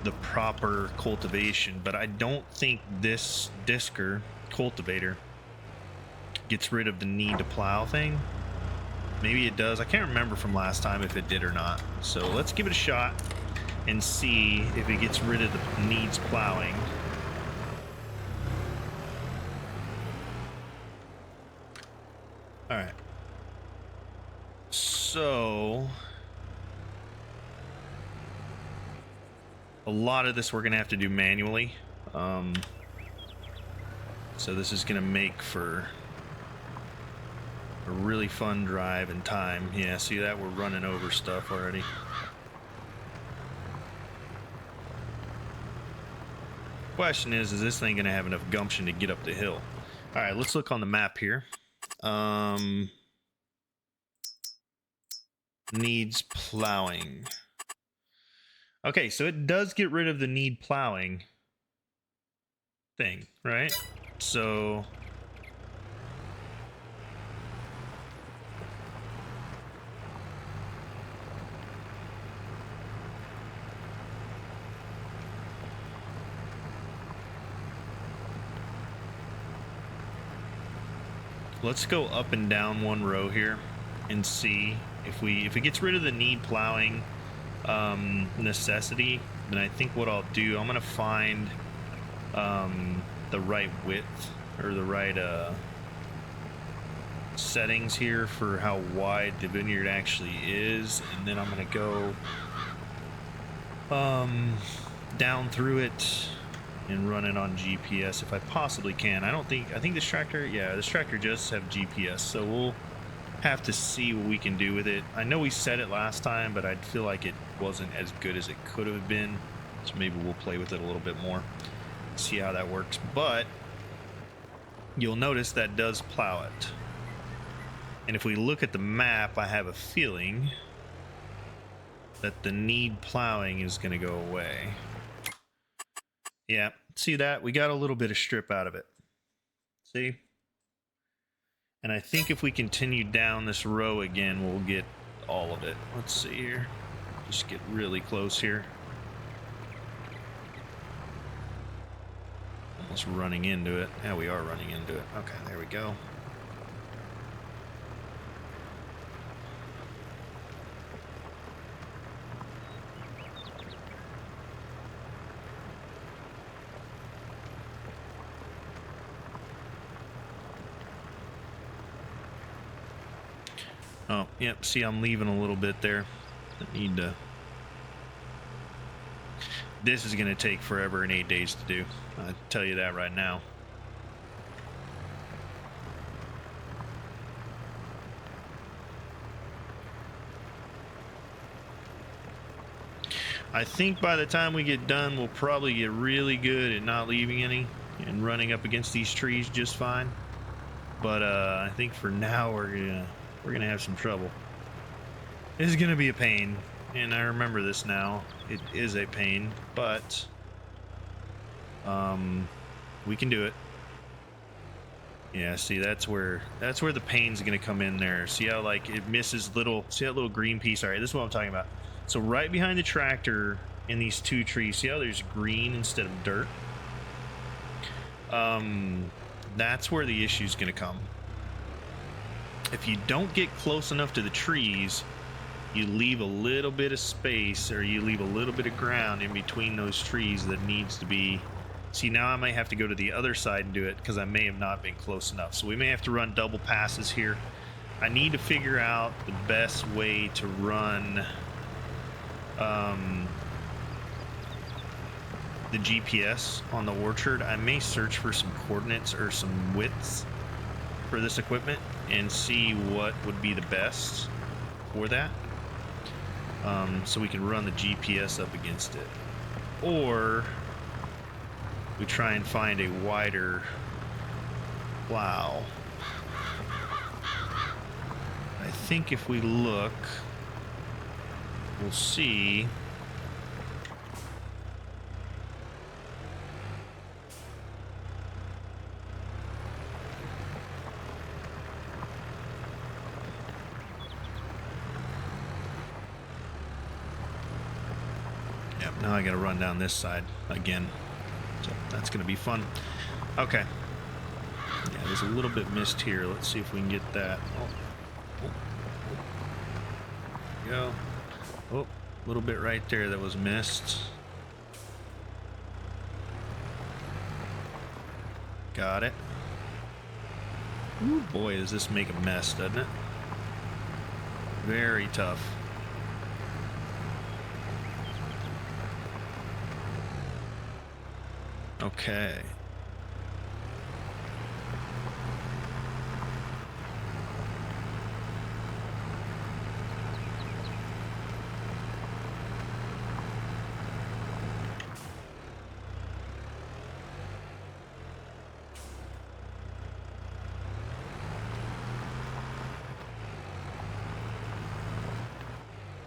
the proper cultivation, but I don't think this discer cultivator gets rid of the need to plow thing. Maybe it does. I can't remember from last time if it did or not. So let's give it a shot and see if it gets rid of the needs plowing. All right. So a lot of this we're gonna have to do manually. So this is gonna make for a really fun drive in time. Yeah, see that? We're running over stuff already. Question is this thing gonna have enough gumption to get up the hill? All right, let's look on the map here. Needs plowing. Okay, so it does get rid of the need plowing thing, right? So let's go up and down one row here and see if it gets rid of the need plowing necessity. Then I think what I'll do, I'm gonna find the right width or the right settings here for how wide the vineyard actually is, and then I'm gonna go down through it and run it on GPS if I possibly can. I think this tractor, yeah, this tractor does have GPS, so we'll have to see what we can do with it. I know we said it last time, but I feel like it wasn't as good as it could have been, so maybe we'll play with it a little bit more, see how that works. But you'll notice that does plow it, and if we look at the map, I have a feeling that the need plowing is going to go away. Yeah, see that? We got a little bit of strip out of it. See? And I think if we continue down this row again, we'll get all of it. Let's see here. Just get really close here. Almost running into it. Yeah, we are running into it. Okay, there we go. Oh, yep, see, I'm leaving a little bit there. I need to... This is going to take forever and 8 days to do. I'll tell you that right now. I think by the time we get done, we'll probably get really good at not leaving any and running up against these trees just fine. But I think for now we're gonna have some trouble. This is gonna be a pain, and I remember this now. It is a pain, but we can do it. Yeah, see, that's where the pain's gonna come in there. See how like it misses little, see that little green piece? All right, this is what I'm talking about. So right behind the tractor in these two trees, see how there's green instead of dirt? That's where the issue's gonna come. If you don't get close enough to the trees, you leave a little bit of space, or you leave a little bit of ground in between those trees that needs to be. See, now I might have to go to the other side and do it because I may have not been close enough. So we may have to run double passes here. I need to figure out the best way to run the GPS on the orchard. I may search for some coordinates or some widths for this equipment and see what would be the best for that. So we can run the GPS up against it. Or we try and find a wider plow. I think if we look, we'll see. Yep, now I gotta run down this side again. So that's going to be fun. Okay. Yeah, there's a little bit missed here. Let's see if we can get that. There we go. Oh, a little bit right there that was missed. Got it. Ooh, boy, does this make a mess, doesn't it? Very tough. Okay.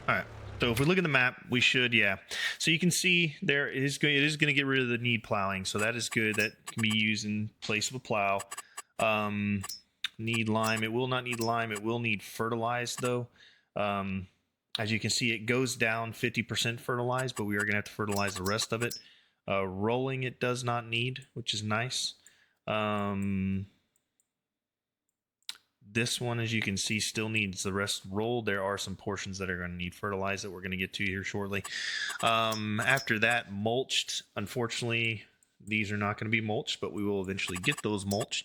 All right. So if we look at the map, we should, yeah. So you can see there it is going to get rid of the need plowing. So that is good. That can be used in place of a plow. Need lime. It will not need lime. It will need fertilized though. As you can see, it goes down 50% fertilized, but we are going to have to fertilize the rest of it. Rolling it does not need, which is nice. This one, as you can see, still needs the rest rolled. There are some portions that are going to need fertilized that we're going to get to here shortly. After that, mulched. Unfortunately, these are not going to be mulched, but we will eventually get those mulched.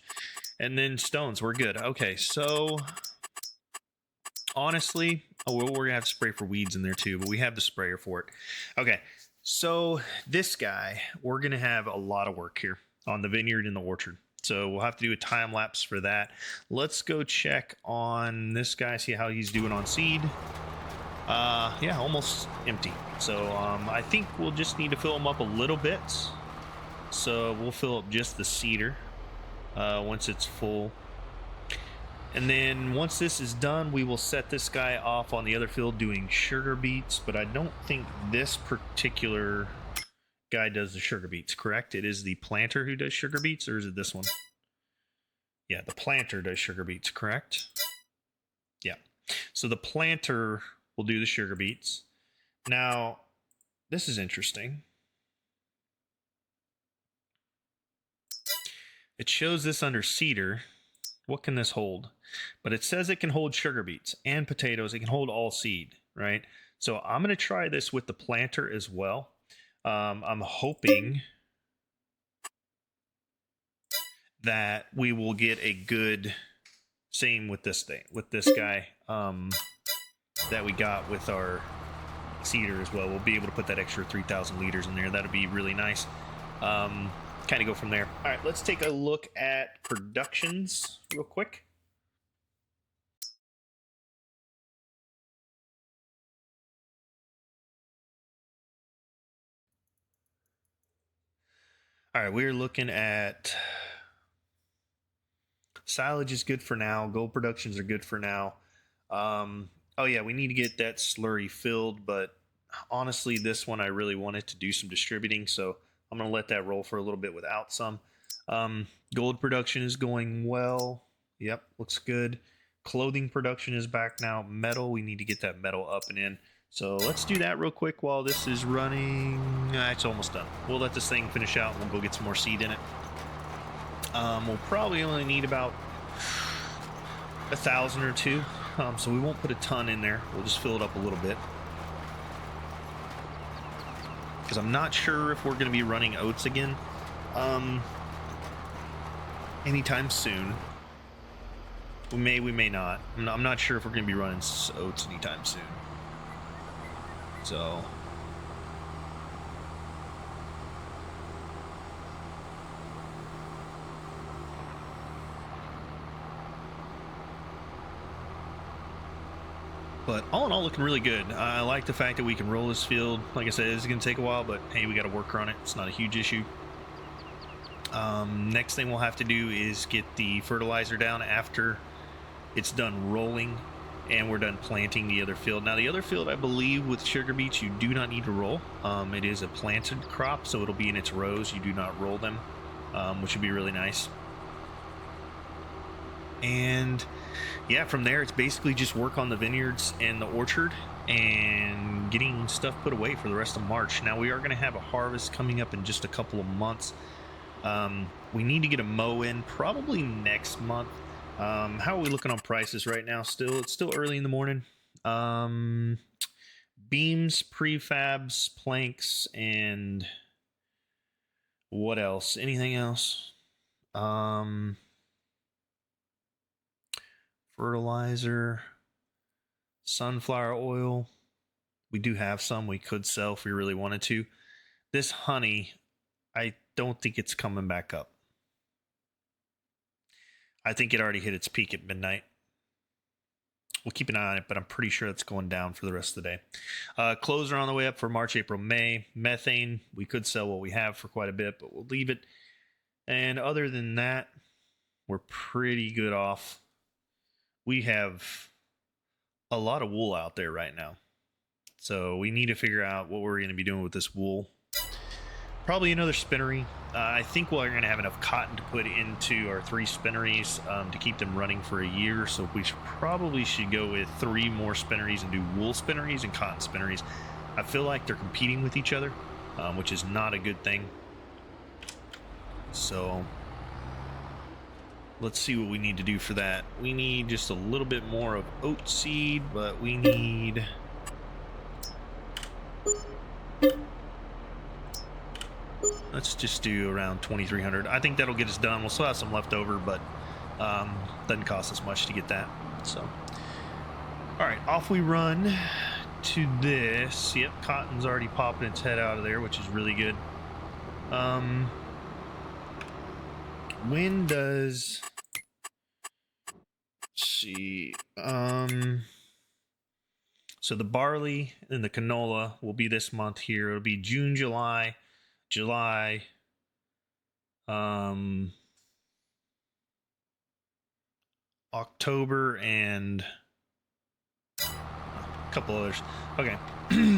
And then stones, we're good. Okay, so honestly, we're going to have to spray for weeds in there too, but we have the sprayer for it. Okay, so this guy, we're going to have a lot of work here on the vineyard and the orchard. So we'll have to do a time lapse for that. Let's go check on this guy, see how he's doing on seed. Yeah, almost empty. So I think we'll just need to fill him up a little bit. So we'll fill up just the cedar once it's full. And then once this is done, we will set this guy off on the other field doing sugar beets. But I don't think this particular guy does the sugar beets, correct? It is the planter who does sugar beets, or is it this one? Yeah, the planter does sugar beets, correct? Yeah. So the planter will do the sugar beets. Now, this is interesting. It shows this under cedar. What can this hold? But it says it can hold sugar beets and potatoes. It can hold all seed, right? So I'm going to try this with the planter as well. I'm hoping that we will get a good, same with this thing, with this guy that we got with our cedar as well. We'll be able to put that extra 3,000 liters in there. That'll be really nice. Kind of go from there. All right, let's take a look at productions real quick. All right, we're looking at Silage is good for now. Gold productions are good for now. Oh yeah, we need to get that slurry filled, but honestly, this one I really wanted to do some distributing, so I'm gonna let that roll for a little bit without some. Gold production is going well. Yep, looks good. Clothing production is back now. Metal, we need to get that metal up and in. So let's do that real quick while this is running. It's almost done. We'll let this thing finish out and we'll go get some more seed in it. We'll probably only need about 1,000 or two. So we won't put a ton in there. We'll just fill it up a little bit. Because I'm not sure if we're going to be running oats again anytime soon. We may not. I'm not sure if we're going to be running oats anytime soon. So... But all in all, looking really good. I like the fact that we can roll this field. Like I said, it's going to take a while, but hey, we got to work on it. It's not a huge issue. Next thing we'll have to do is get the fertilizer down after it's done rolling and we're done planting the other field. Now, the other field, I believe, with sugar beets, you do not need to roll. It is a planted crop, so it'll be in its rows. You do not roll them, which would be really nice. And yeah, from there it's basically just work on the vineyards and the orchard and getting stuff put away for the rest of March. Now we are going to have a harvest coming up in just a couple of months. We need to get a mow in probably next month. How are we looking on prices right now? It's still early in the morning. Beams, prefabs, planks, and what else? Anything else? Fertilizer, sunflower oil. We do have some we could sell if we really wanted to. This honey, I don't think it's coming back up. I think it already hit its peak at midnight. We'll keep an eye on it, but I'm pretty sure it's going down for the rest of the day. Clothes are on the way up for March, April, May. Methane, we could sell what we have for quite a bit, but we'll leave it. And other than that, we're pretty good off. We have a lot of wool out there right now. So we need to figure out what we're going to be doing with this wool. Probably another spinnery. I think we're going to have enough cotton to put into our 3 spinneries to keep them running for a year. So we probably should go with 3 more spinneries and do wool spinneries and cotton spinneries. I feel like they're competing with each other, which is not a good thing. So... let's see what we need to do for that. We need just a little bit more of oat seed, but we need... let's just do around 2,300. I think that'll get us done. We'll still have some left over, but doesn't cost us much to get that. So, all right, off we run to this. Yep, cotton's already popping its head out of there, which is really good. When does... let's see. So the barley and the canola will be this month here. It'll be June, July, October, and a couple others. Okay,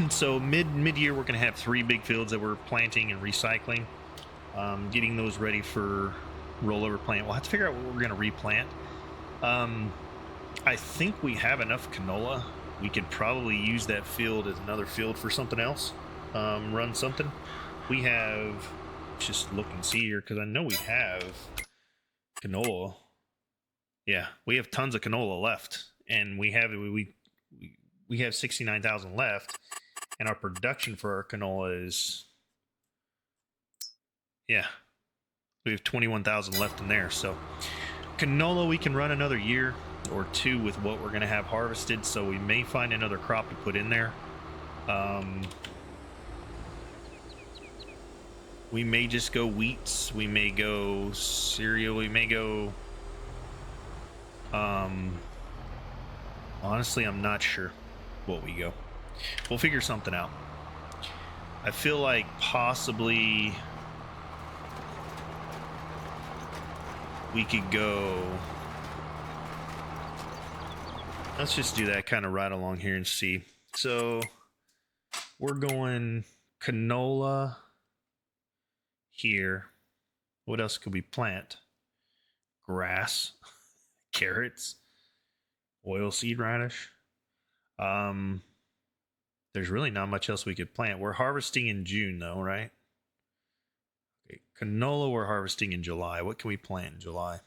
so mid-year we're going to have 3 big fields that we're planting and recycling, getting those ready for rollover plant. We'll have to figure out what we're going to replant. I think we have enough canola. We could probably use that field as another field for something else. Run something. We have, just look and see here, because I know we have canola. Yeah, we have tons of canola left, and we have 69,000 left, and our production for our canola is, yeah, we have 21,000 left in there. So canola, we can run another year or 2 with what we're going to have harvested, so we may find another crop to put in there. We may just go wheats, we may go cereal, we may go... honestly, I'm not sure what we go. We'll figure something out. I feel like possibly we could go let's just do that kind of right along here and see. So we're going canola here. What else could we plant? Grass, carrots, oilseed radish. There's really not much else we could plant. We're harvesting in June though, right? Okay, canola we're harvesting in July. What can we plant in July?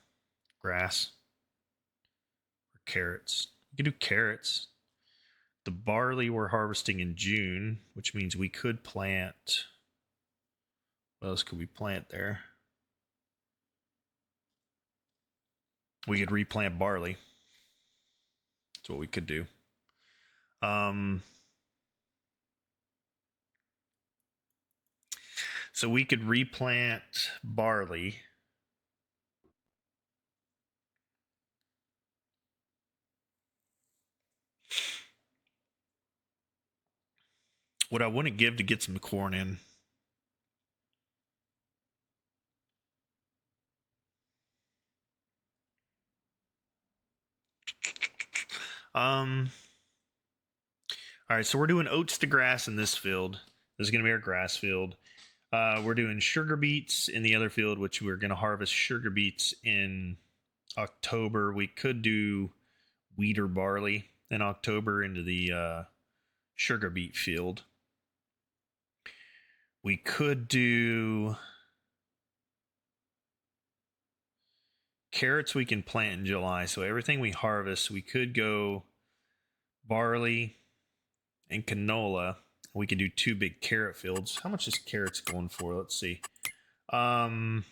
Grass or carrots? We could do carrots. The barley we're harvesting in June, which means we could plant. What else could we plant there? We could replant barley. That's what we could do. So we could replant barley. What I wouldn't give to get some corn in. All right, so we're doing oats to grass in this field. This is going to be our grass field. We're doing sugar beets in the other field, which we're going to harvest sugar beets in October. We could do wheat or barley in October into the sugar beet field. We could do carrots we can plant in July. So everything we harvest, we could go barley and canola. We could do 2 big carrot fields. How much is carrots going for? Let's see. Carrot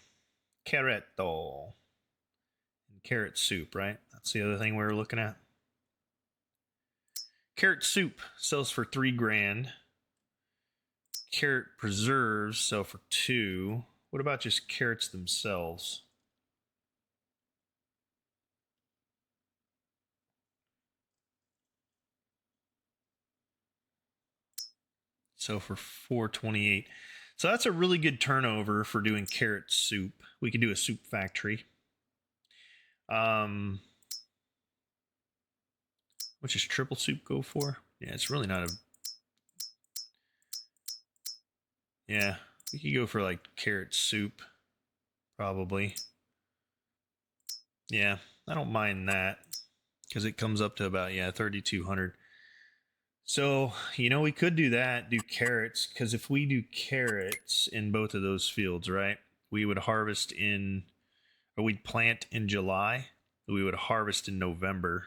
soup, right? That's the other thing we were looking at. Carrot soup sells for $3,000. Carrot preserves sell for $2,000. What about just carrots themselves? So for $428. So that's a really good turnover for doing carrot soup. We could do a soup factory. Which is triple soup go for? Yeah, it's really not a. Yeah, we could go for like carrot soup, probably. Yeah, I don't mind that because it comes up to about 3,200. So we could do that. Do carrots because if we do carrots in both of those fields, right? We would harvest in, or we'd plant in July. We would harvest in November.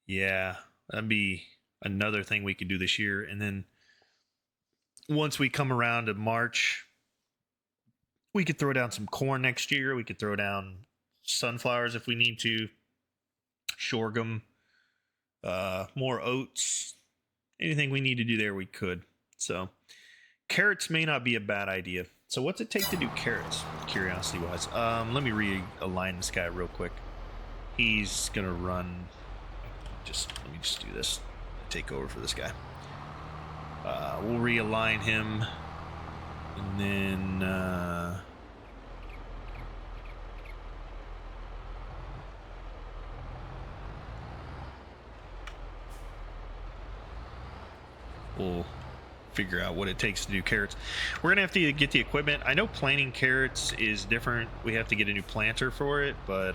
Yeah, that'd be another thing we could do this year. And then once we come around to March, we could throw down some corn next year. We could throw down sunflowers if we need to, sorghum, more oats. Anything we need to do there, we could. So carrots may not be a bad idea. So what's it take to do carrots, curiosity-wise? Let me realign this guy real quick. He's going to run. Let me just do this. Take over for this guy. We'll realign him. And then we'll figure out what it takes to do carrots. We're gonna have to get the equipment. I know planting carrots is different. We have to get a new planter for it, but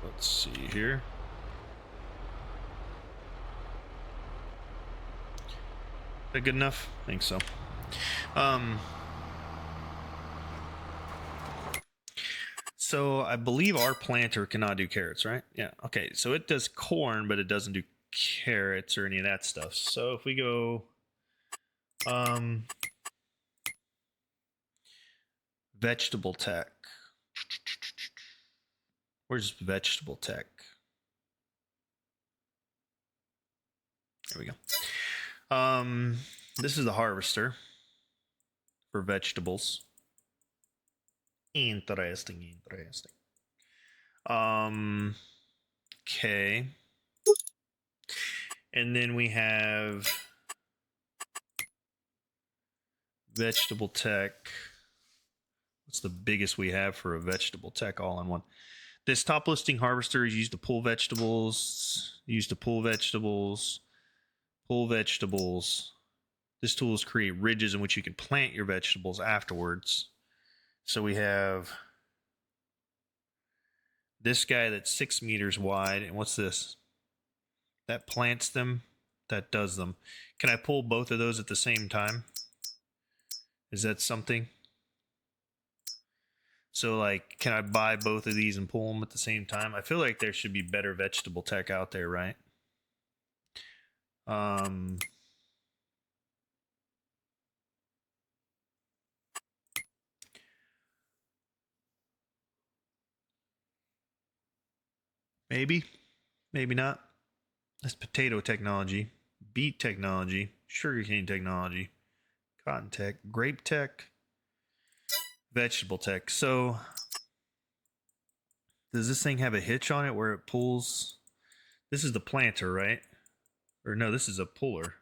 let's see here. Is that good enough? I think so. So I believe our planter cannot do carrots, right? Yeah. Okay. So it does corn, but it doesn't do carrots or any of that stuff. So if we go vegetable tech. Where's vegetable tech? There we go. This is the harvester for vegetables. Interesting. Okay. And then we have vegetable tech. What's the biggest we have for a vegetable tech all in one? This top listing harvester is used to pull vegetables, pull vegetables. This tool is create ridges in which you can plant your vegetables afterwards. So we have this guy that's 6 meters wide. And what's this? That plants them, that does them. Can I pull both of those at the same time? Is that something? So, like, can I buy both of these and pull them at the same time? I feel like there should be better vegetable tech out there, right? Maybe, maybe not. That's potato technology, beet technology, sugarcane technology, cotton tech, grape tech, vegetable tech. So does this thing have a hitch on it where it pulls? This is the planter, right? Or no, this is a puller.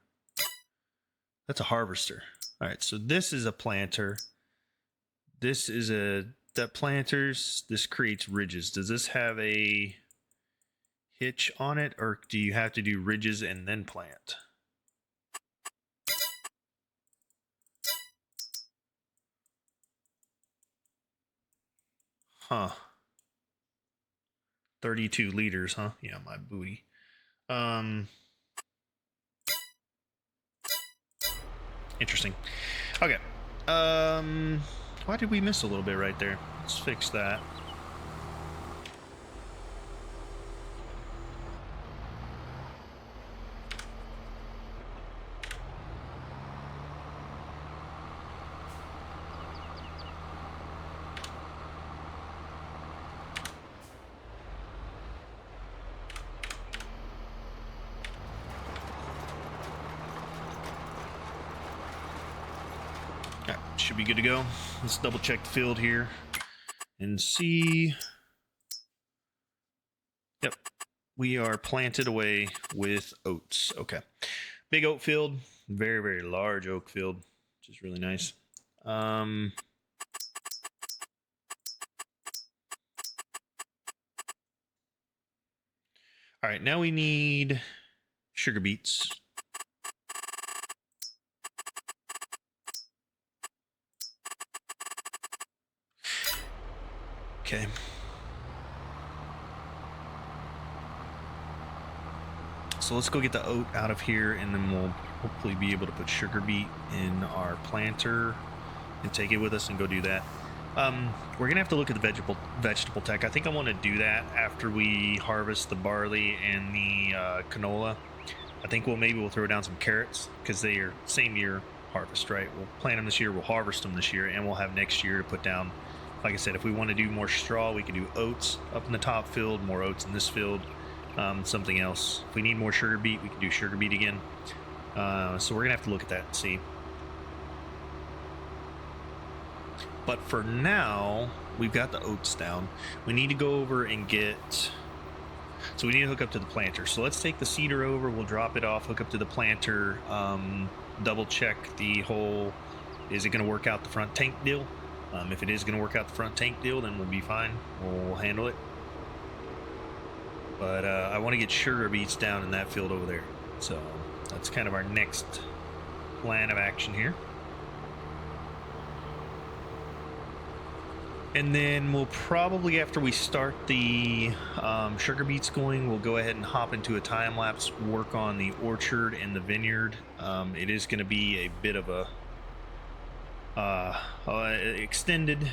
That's a harvester. All right, so this is a planter. This is that planters. This creates ridges. Does this have a hitch on it, or do you have to do ridges and then plant? Huh. 32 liters, huh? Yeah, my booty. Interesting. Okay. Why did we miss a little bit right there? Let's fix that. Should be good to go. Let's double check the field here and see. Yep, we are planted away with oats. Okay, big oat field, very, very large oak field, which is really nice. All right, now we need sugar beets. Okay. So let's go get the oat out of here, and then we'll hopefully be able to put sugar beet in our planter and take it with us and go do that. We're gonna have to look at the vegetable tech. I think I want to do that after we harvest the barley and the canola. I think we'll throw down some carrots because they are same year harvest, right? We'll plant them this year, we'll harvest them this year, and we'll have next year to put down. Like I said, if we want to do more straw, we can do oats up in the top field, more oats in this field, something else. If we need more sugar beet, we can do sugar beet again. So we're gonna have to look at that and see. But for now, we've got the oats down. We need to go over and get... So we need to hook up to the planter. So let's take the seeder over, we'll drop it off, hook up to the planter, double check the whole, is it gonna work out the front tank deal? If it is going to work out the front tank deal, then we'll be fine. We'll handle it. But I want to get sugar beets down in that field over there. So that's kind of our next plan of action here. And then we'll probably, after we start the sugar beets going, we'll go ahead and hop into a time lapse, work on the orchard and the vineyard. It is going to be a bit of a extended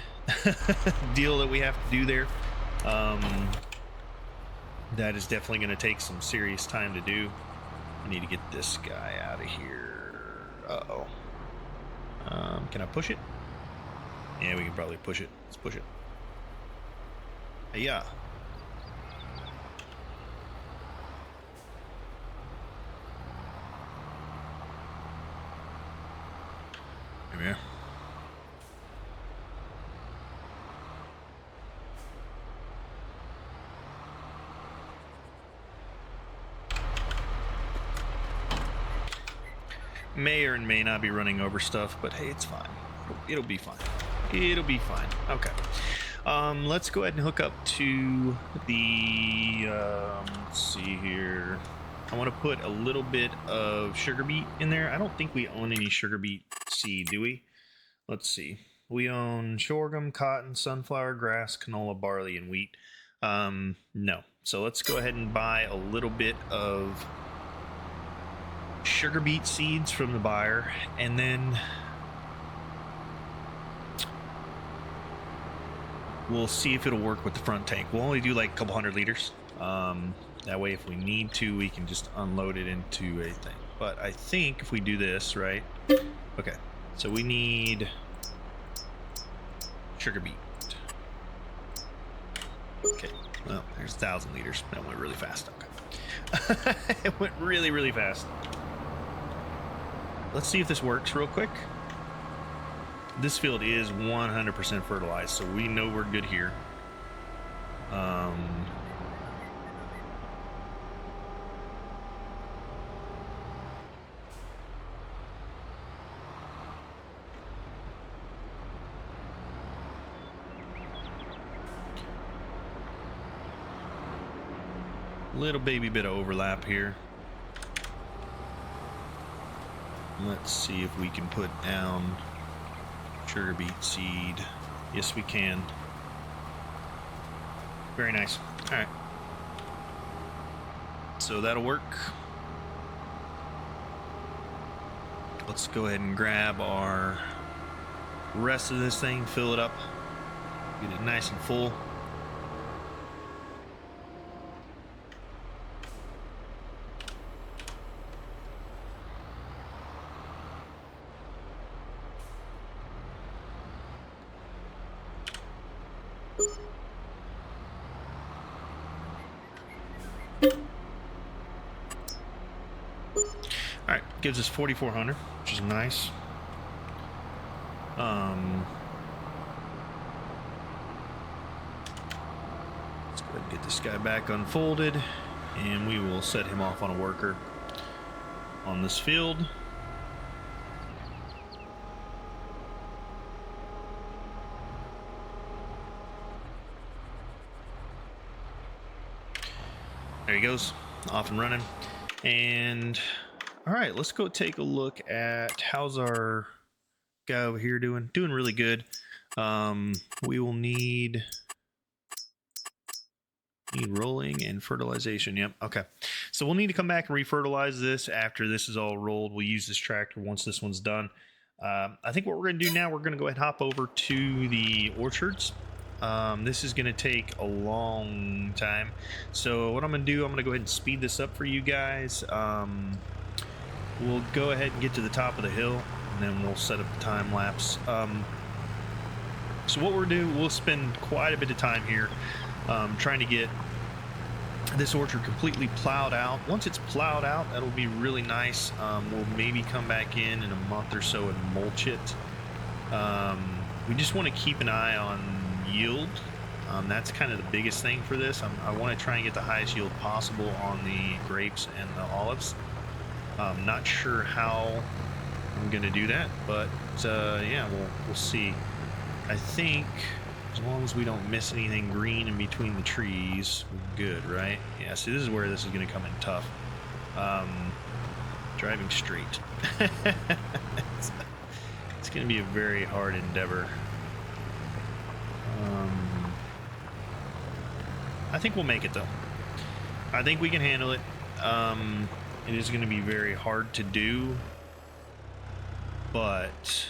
deal that we have to do there. That is definitely going to take some serious time to do. I need to get this guy out of here. Uh-oh. Can I push it? Yeah, we can probably push it. Let's push it. Yeah. Yeah. May or may not be running over stuff, but hey, it's fine. It'll be fine. It'll be fine. Okay. Let's go ahead and hook up to the, let's see here. I want to put a little bit of sugar beet in there. I don't think we own any sugar beet seed, do we? Let's see. We own sorghum, cotton, sunflower, grass, canola, barley, and wheat. No. So let's go ahead and buy a little bit of sugar beet seeds from the buyer, and then we'll see if it'll work with the front tank. We'll only do like a couple 100 liters. That way, if we need to, we can just unload it into a thing. But I think if we do this, right? Okay. So we need sugar beet. Okay. Well, there's 1,000 liters. That went really fast. Okay. It went really, really fast. Let's see if this works real quick. This field is 100% fertilized, so we know we're good here. Little baby bit of overlap here. Let's see if we can put down sugar beet seed. Yes, we can. Very nice. All right. So that'll work. Let's go ahead and grab our rest of this thing, fill it up, get it nice and full. All right, gives us 4,400, which is nice. Let's go ahead and get this guy back unfolded, and we will set him off on a worker on this field. There he goes, off and running. And all right, let's go take a look at how's our guy over here doing. Doing really good. We will need rolling and fertilization. Yep. Okay. So we'll need to come back and refertilize this after this is all rolled. We'll use this tractor once this one's done. I think what we're going to do now, we're going to go ahead and hop over to the orchards. This is going to take a long time. So what I'm going to do, I'm going to go ahead and speed this up for you guys. We'll go ahead and get to the top of the hill, and then we'll set up the time lapse. So what we'll do, we'll spend quite a bit of time here trying to get this orchard completely plowed out. Once it's plowed out, that'll be really nice. We'll maybe come back in a month or so and mulch it. We just want to keep an eye on yield. That's kind of the biggest thing for this. I want to try and get the highest yield possible on the grapes and the olives. Not sure how I'm going to do that, but yeah, we'll see. I think as long as we don't miss anything green in between the trees, we're good, right? Yeah, see, this is where this is going to come in tough. Driving straight. It's going to be a very hard endeavor. I think we'll make it, though. I think we can handle it. It is going to be very hard to do, but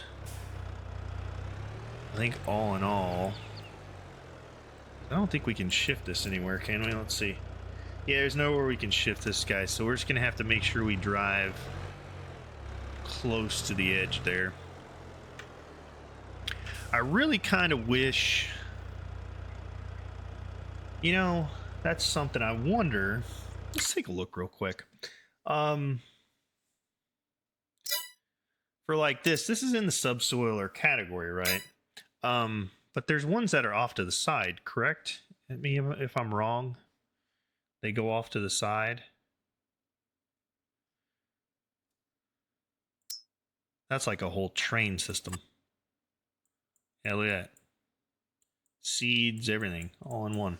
I think all in all, I don't think we can shift this anywhere, can we? Let's see. Yeah, there's nowhere we can shift this guy, so we're just going to have to make sure we drive close to the edge there. I really kind of wish, you know, that's something I wonder. Let's take a look real quick. For like this is in the subsoiler category, right? But there's ones that are off to the side, correct? I mean, if I'm wrong, they go off to the side. That's like a whole train system. Yeah, look at that. seeds, everything, all in one.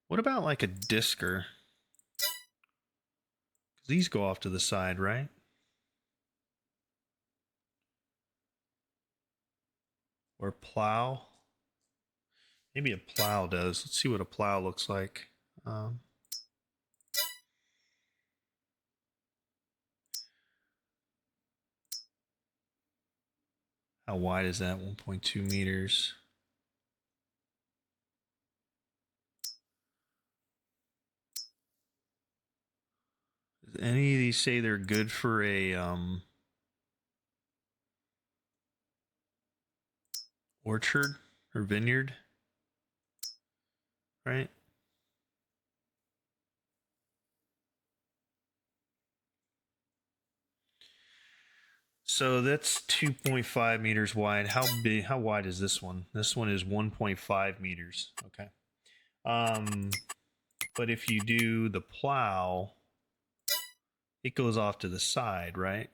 What about like a disker? These go off to the side, right? Or plow. Maybe a plow does. Let's see what a plow looks like. How wide is that? 1.2 meters. Does any of these say they're good for a orchard or vineyard? Right? So that's 2.5 meters wide. How big? How wide is this one? This one is 1.5 meters. Okay. But if you do the plow, it goes off to the side, right?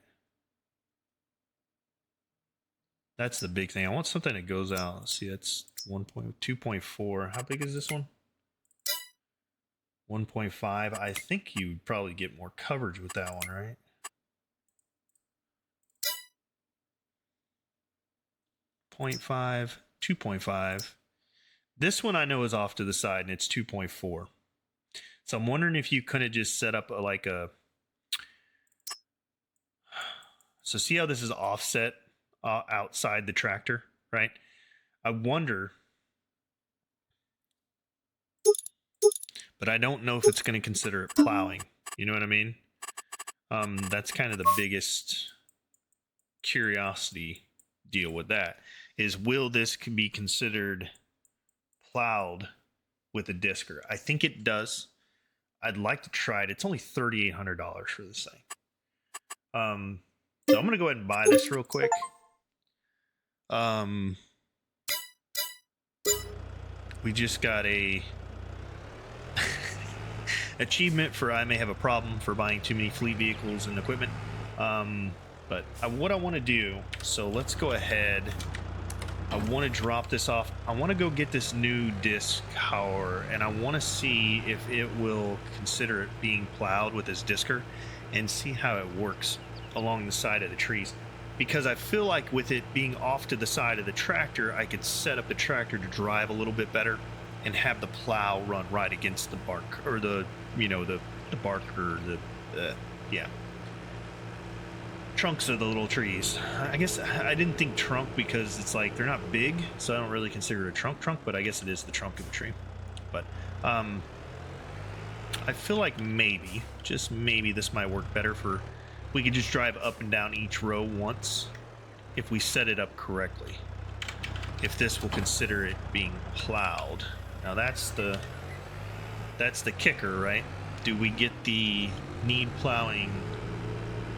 That's the big thing. I want something that goes out. Let's see, that's 2.4. How big is this one? 1.5. I think you'd probably get more coverage with that one, right? 0.5, 2.5. This one I know is off to the side, and it's 2.4. So I'm wondering if you couldn't just set up like a... So see how this is offset outside the tractor, right? I wonder... But I don't know if it's going to consider it plowing. You know what I mean? That's kind of the biggest curiosity deal with that. Is will this be considered plowed with a disker? I think it does. I'd like to try it. It's only $3,800 for this thing. So I'm going to go ahead and buy this real quick. We just got a achievement for I may have a problem for buying too many fleet vehicles and equipment. But what I want to do, so let's go ahead. I want to drop this off. I want to go get this new disc hauler, and I want to see if it will consider it being plowed with this disker and see how it works along the side of the trees. Because I feel like with it being off to the side of the tractor, I could set up the tractor to drive a little bit better and have the plow run right against the bark, or the, you know, the bark, or the, yeah, trunks of the little trees. I guess I didn't think trunk because it's like they're not big, so I don't really consider it a trunk, but I guess it is the trunk of a tree. But I feel like maybe, just maybe, this might work better for, we could just drive up and down each row once if we set it up correctly. If this will consider it being plowed. Now that's the kicker, right? Do we get the need plowing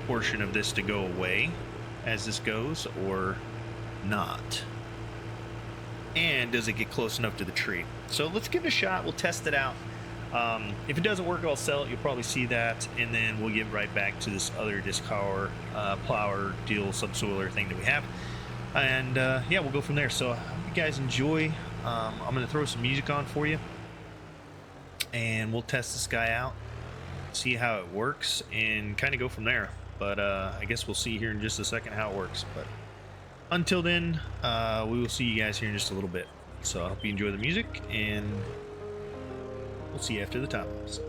portion of this to go away as this goes, or not? And does it get close enough to the tree? So let's give it a shot. We'll test it out. If it doesn't work, I'll sell it. You'll probably see that, and then we'll get right back to this other disc hauler, plower deal, subsoiler thing that we have, and yeah, we'll go from there. So I hope you guys enjoy. I'm going to throw some music on for you, and we'll test this guy out, see how it works, and kind of go from there. But I guess we'll see here in just a second how it works. But until then, we will see you guys here in just a little bit. So I hope you enjoy the music, and we'll see you after the time lapse.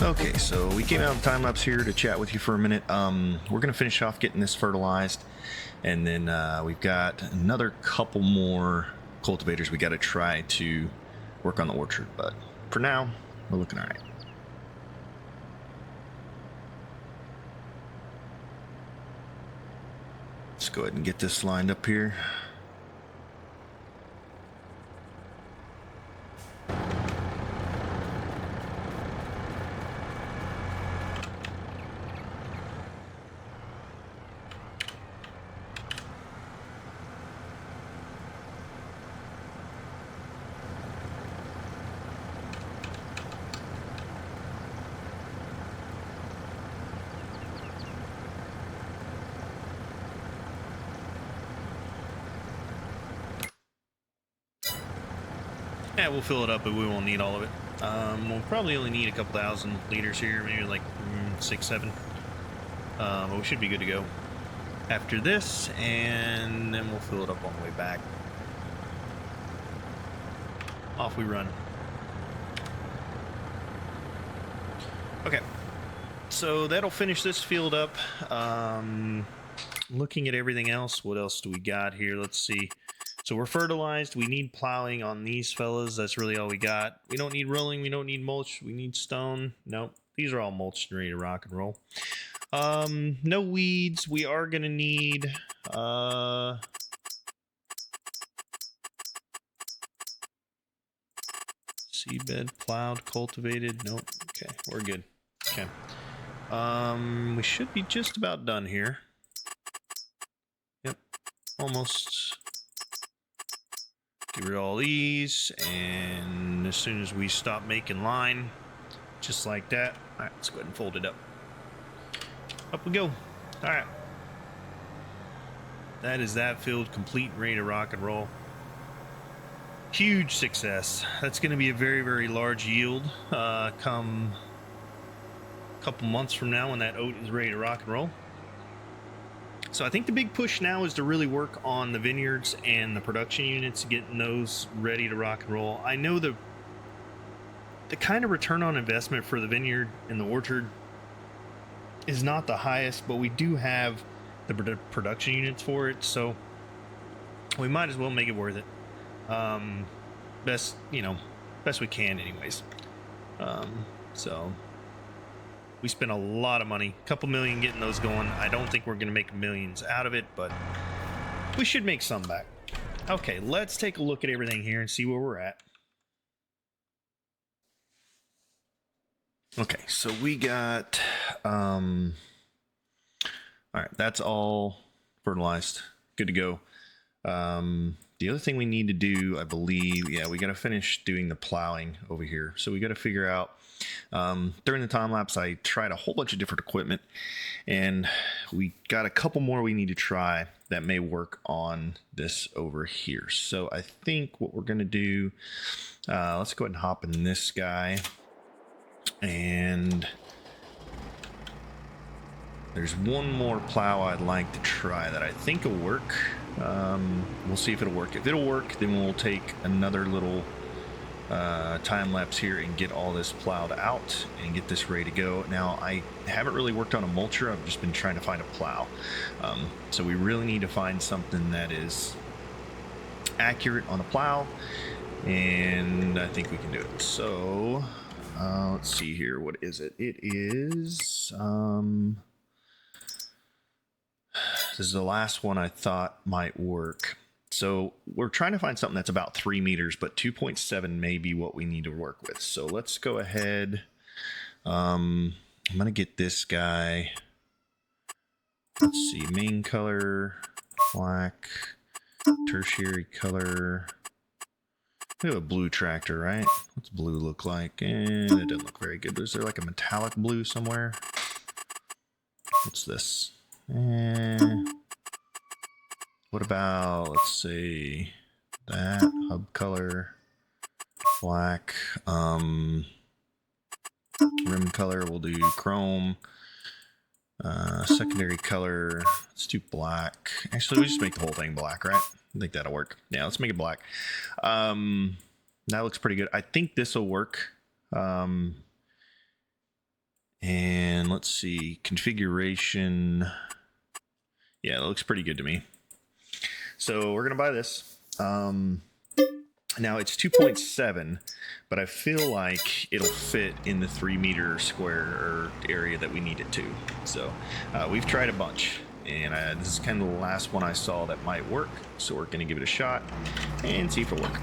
Okay, so we came out of time lapse here to chat with you for a minute. We're gonna finish off getting this fertilized, and then we've got another couple more cultivators we got to try to work on the orchard. But for now, we're looking all right. Let's go ahead and get this lined up here. Yeah, we'll fill it up, but we won't need all of it. We'll probably only need a couple thousand liters here, maybe like 6, 7. But we should be good to go after this, and then we'll fill it up on the way back. Off we run. Okay, so that'll finish this field up. Looking at everything else, what else do we got here? Let's see. So we're fertilized. We need plowing on these fellas. That's really all we got. We don't need rolling. We don't need mulch. We need stone. Nope. These are all mulched and ready to rock and roll. No weeds. We are going to need... seedbed, plowed, cultivated. Nope. Okay, we're good. Okay. We should be just about done here. Yep. Almost... Get rid of all these, and as soon as we stop making line, just like that. All right, let's go ahead and fold it up. Up we go. All right. That is that field complete and ready to rock and roll. Huge success. That's going to be a very, very large yield come a couple months from now when that oat is ready to rock and roll. So I think the big push now is to really work on the vineyards and the production units, getting those ready to rock and roll. I know the kind of return on investment for the vineyard and the orchard is not the highest, but we do have the production units for it, so we might as well make it worth it. Best we can anyways. So we spent a lot of money, a couple million getting those going. I don't think we're going to make millions out of it, but we should make some back. Okay, let's take a look at everything here and see where we're at. Okay, so we got, all right, that's all fertilized, good to go. The other thing we need to do, I believe, yeah, we got to finish doing the plowing over here. So we got to figure out, during the time lapse, I tried a whole bunch of different equipment, and we got a couple more we need to try that may work on this over here. So I think what we're going to do, let's go ahead and hop in this guy, and there's one more plow I'd like to try that I think will work. We'll see if it'll work. If it'll work, then we'll take another little time lapse here and get all this plowed out and get this ready to go. Now, I haven't really worked on a mulcher. I've just been trying to find a plow. So we really need to find something that is accurate on the plow, and I think we can do it. So let's see here. What is it? It is this is the last one I thought might work. So we're trying to find something that's about 3 meters, but 2.7 may be what we need to work with. So let's go ahead. I'm going to get this guy. Let's see, main color, black, tertiary color. We have a blue tractor, right? What's blue look like? And it doesn't look very good. Is there like a metallic blue somewhere? What's this? What about, let's see, that hub color, black, rim color, we'll do chrome, secondary color, let's do black. Actually, we just make the whole thing black, right? I think that'll work. Yeah, let's make it black. That looks pretty good. I think this will work. And let's see, configuration. Yeah, it looks pretty good to me. So we're gonna buy this. Now it's 2.7, but I feel like it'll fit in the 3-meter square area that we need it to. So we've tried a bunch, and this is kind of the last one I saw that might work. So we're gonna give it a shot and see if it'll work.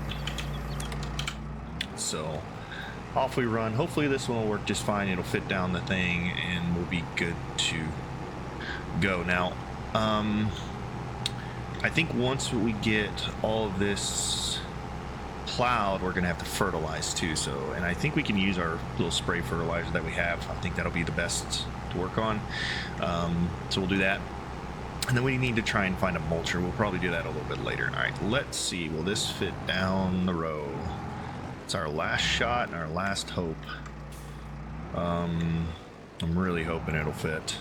So off we run. Hopefully this one will work just fine. It'll fit down the thing and we'll be good to go. Now, I think once we get all of this plowed, we're gonna have to fertilize too. So, and I think we can use our little spray fertilizer that we have. I think that'll be the best to work on. So we'll do that. And then we need to try and find a mulcher. We'll probably do that a little bit later. All right, let's see. Will this fit down the row? It's our last shot and our last hope. I'm really hoping it'll fit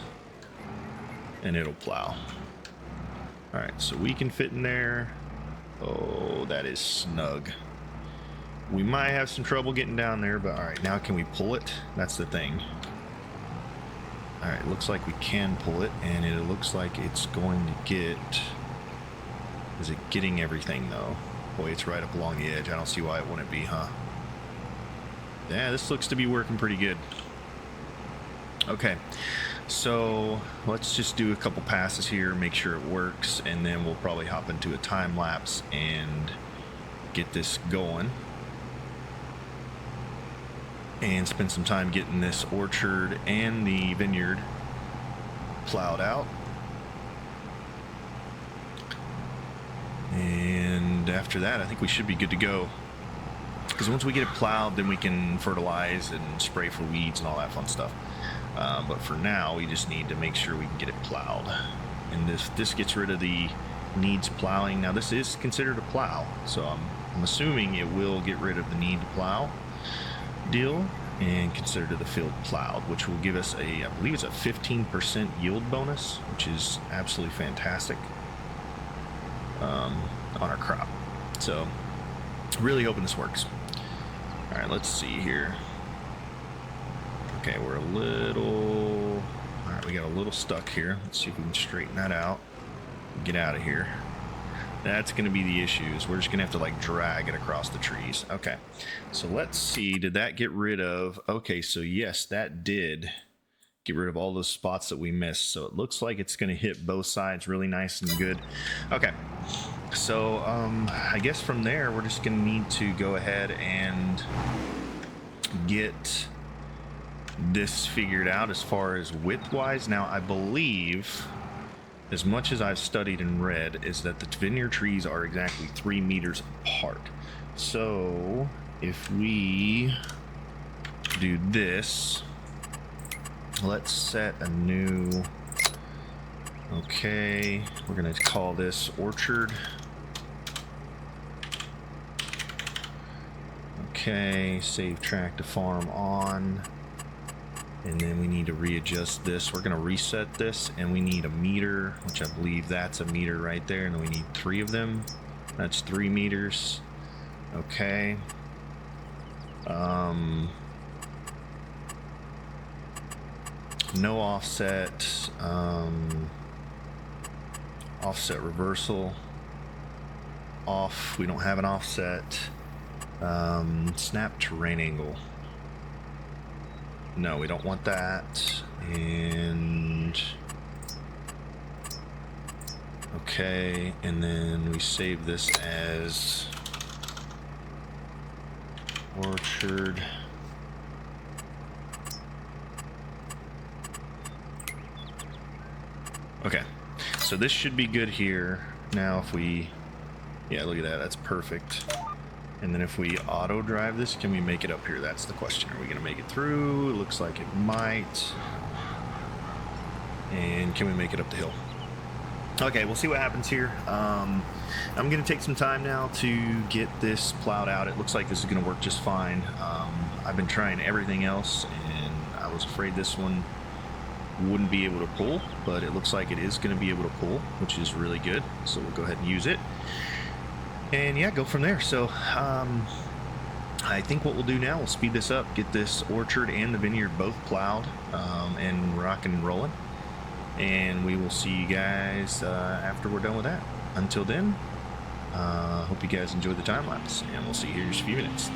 and it'll plow. All right, so we can fit in there. Oh, that is snug. We might have some trouble getting down there, but all right, now can we pull it? That's the thing. All right, looks like we can pull it, and it looks like it's going to get... Is it getting everything though? Boy, it's right up along the edge. I don't see why it wouldn't be, huh? Yeah, this looks to be working pretty good. Okay, so let's just do a couple passes here, make sure it works, and then we'll probably hop into a time lapse and get this going. And spend some time getting this orchard and the vineyard plowed out. And after that, I think we should be good to go. Because once we get it plowed, then we can fertilize and spray for weeds and all that fun stuff. But for now, we just need to make sure we can get it plowed. And this gets rid of the needs plowing. Now, this is considered a plow, so I'm assuming it will get rid of the need to plow deal and consider the field plowed, which will give us I believe it's a 15% yield bonus, which is absolutely fantastic on our crop. So really hoping this works. All right, let's see here. Okay, we're a little... All right, we got a little stuck here. Let's see if we can straighten that out. Get out of here. That's going to be the issue, is we're just going to have to like drag it across the trees. Okay, so let's see. Did that get rid of... Okay, so yes, that did get rid of all those spots that we missed. So it looks like it's going to hit both sides really nice and good. Okay, so I guess from there, we're just going to need to go ahead and get this figured out as far as width-wise. Now, I believe, as much as I've studied and read, is that the vineyard trees are exactly 3 meters apart. So if we do this, let's set a new... Okay, we're going to call this orchard. Okay, save track to farm on. And then we need to readjust this. We're going to reset this, and we need a meter, which I believe that's a meter right there. And then we need 3 of them. That's 3 meters. Okay. No offset. Offset reversal. Off. We don't have an offset. Snap terrain angle. No, we don't want that. And okay, and then we save this as orchard. Okay, so this should be good here. Now if we, yeah, look at that, that's perfect. And then if we auto drive this, can we make it up here? That's the question. Are we going to make it through? It looks like it might. And can we make it up the hill? Okay, we'll see what happens here. I'm going to take some time now to get this plowed out. It looks like this is going to work just fine. I've been trying everything else, and I was afraid this one wouldn't be able to pull, but it looks like it is going to be able to pull, which is really good. So we'll go ahead and use it. And yeah, go from there. So I think what we'll do now, we'll speed this up, get this orchard and the vineyard both plowed and rocking and rolling. And we will see you guys after we're done with that. Until then, hope you guys enjoy the time lapse, and we'll see you here in just a few minutes.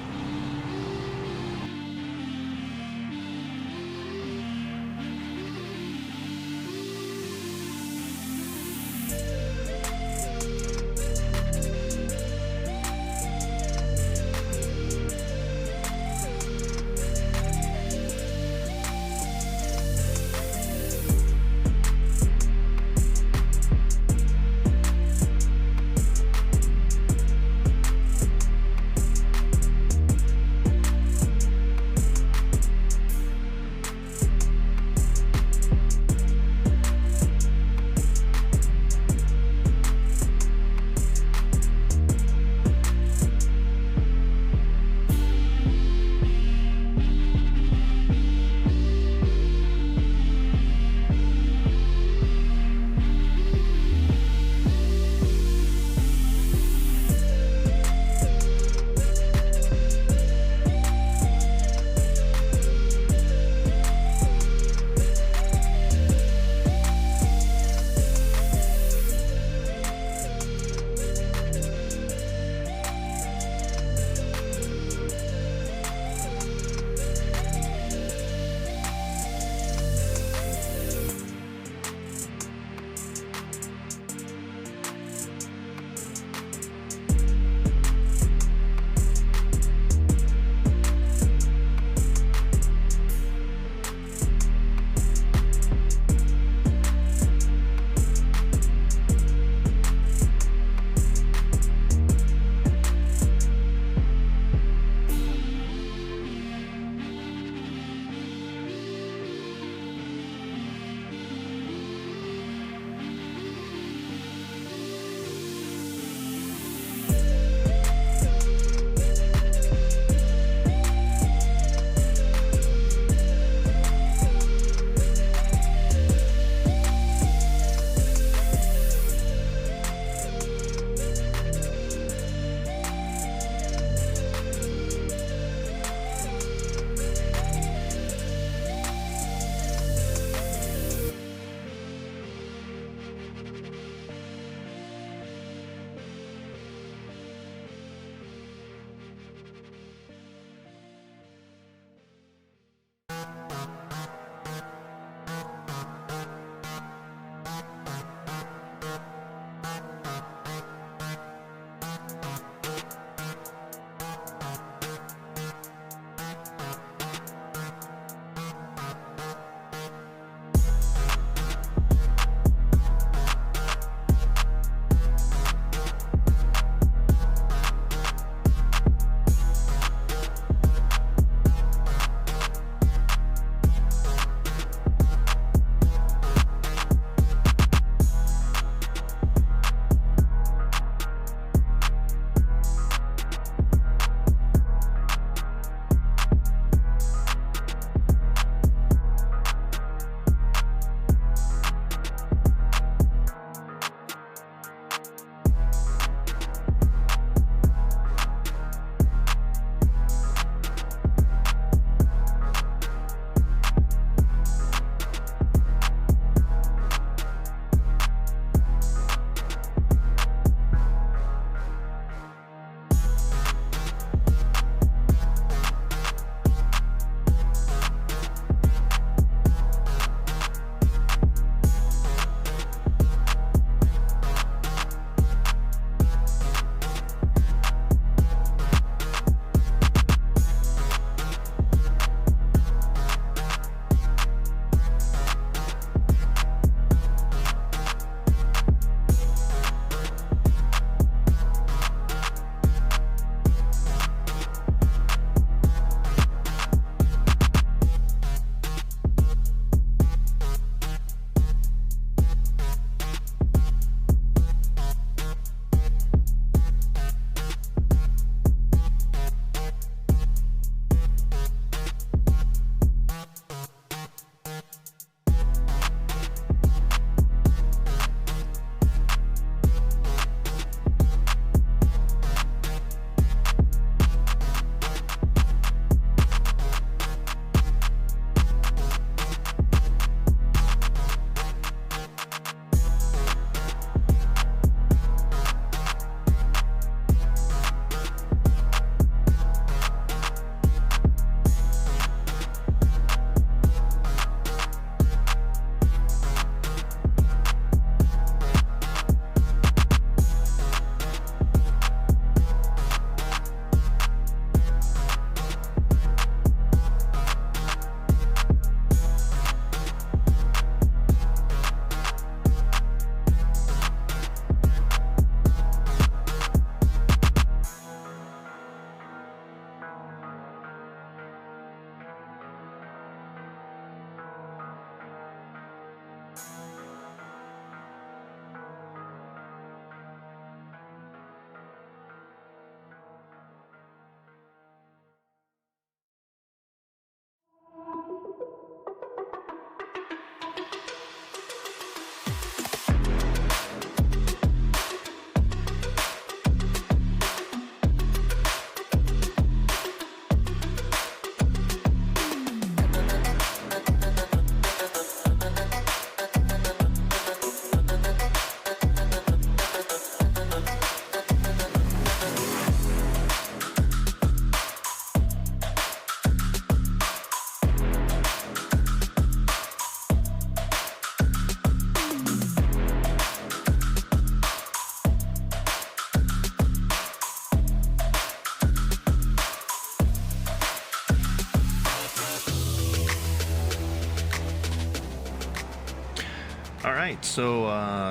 right, so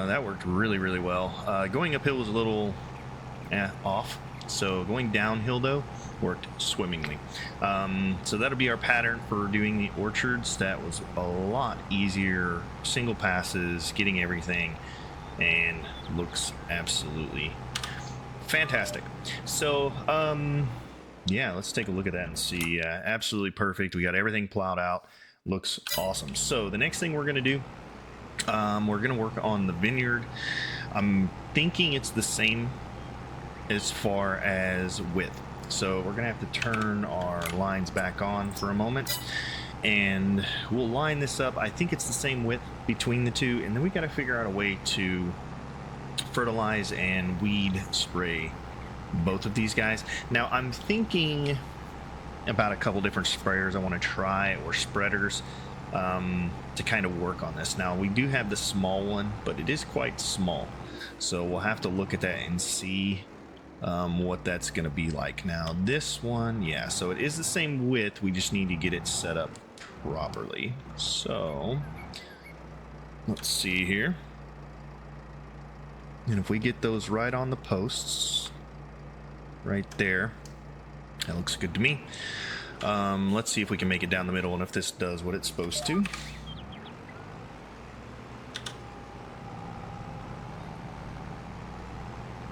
that worked really well. Going uphill was a little off, so going downhill though worked swimmingly. So that'll be our pattern for doing the orchards. That was a lot easier, single passes, getting everything, and looks absolutely fantastic. So yeah, let's take a look at that and see. Absolutely perfect. We got everything plowed out. Looks awesome. So the next thing we're gonna do, we're gonna work on the vineyard. I'm thinking it's the same as far as width. So we're gonna have to turn our lines back on for a moment, and we'll line this up. I think it's the same width between the two, and then we got to figure out a way to fertilize and weed spray both of these guys. Now I'm thinking about a couple different sprayers I want to try, or spreaders, to kind of work on this. Now we do have the small one, but it is quite small, so we'll have to look at that and see what that's going to be like. Now this one, yeah, so it is the same width, we just need to get it set up properly. So let's see here, and if we get those right on the posts right there, that looks good to me. Let's see if we can make it down the middle and if this does what it's supposed to.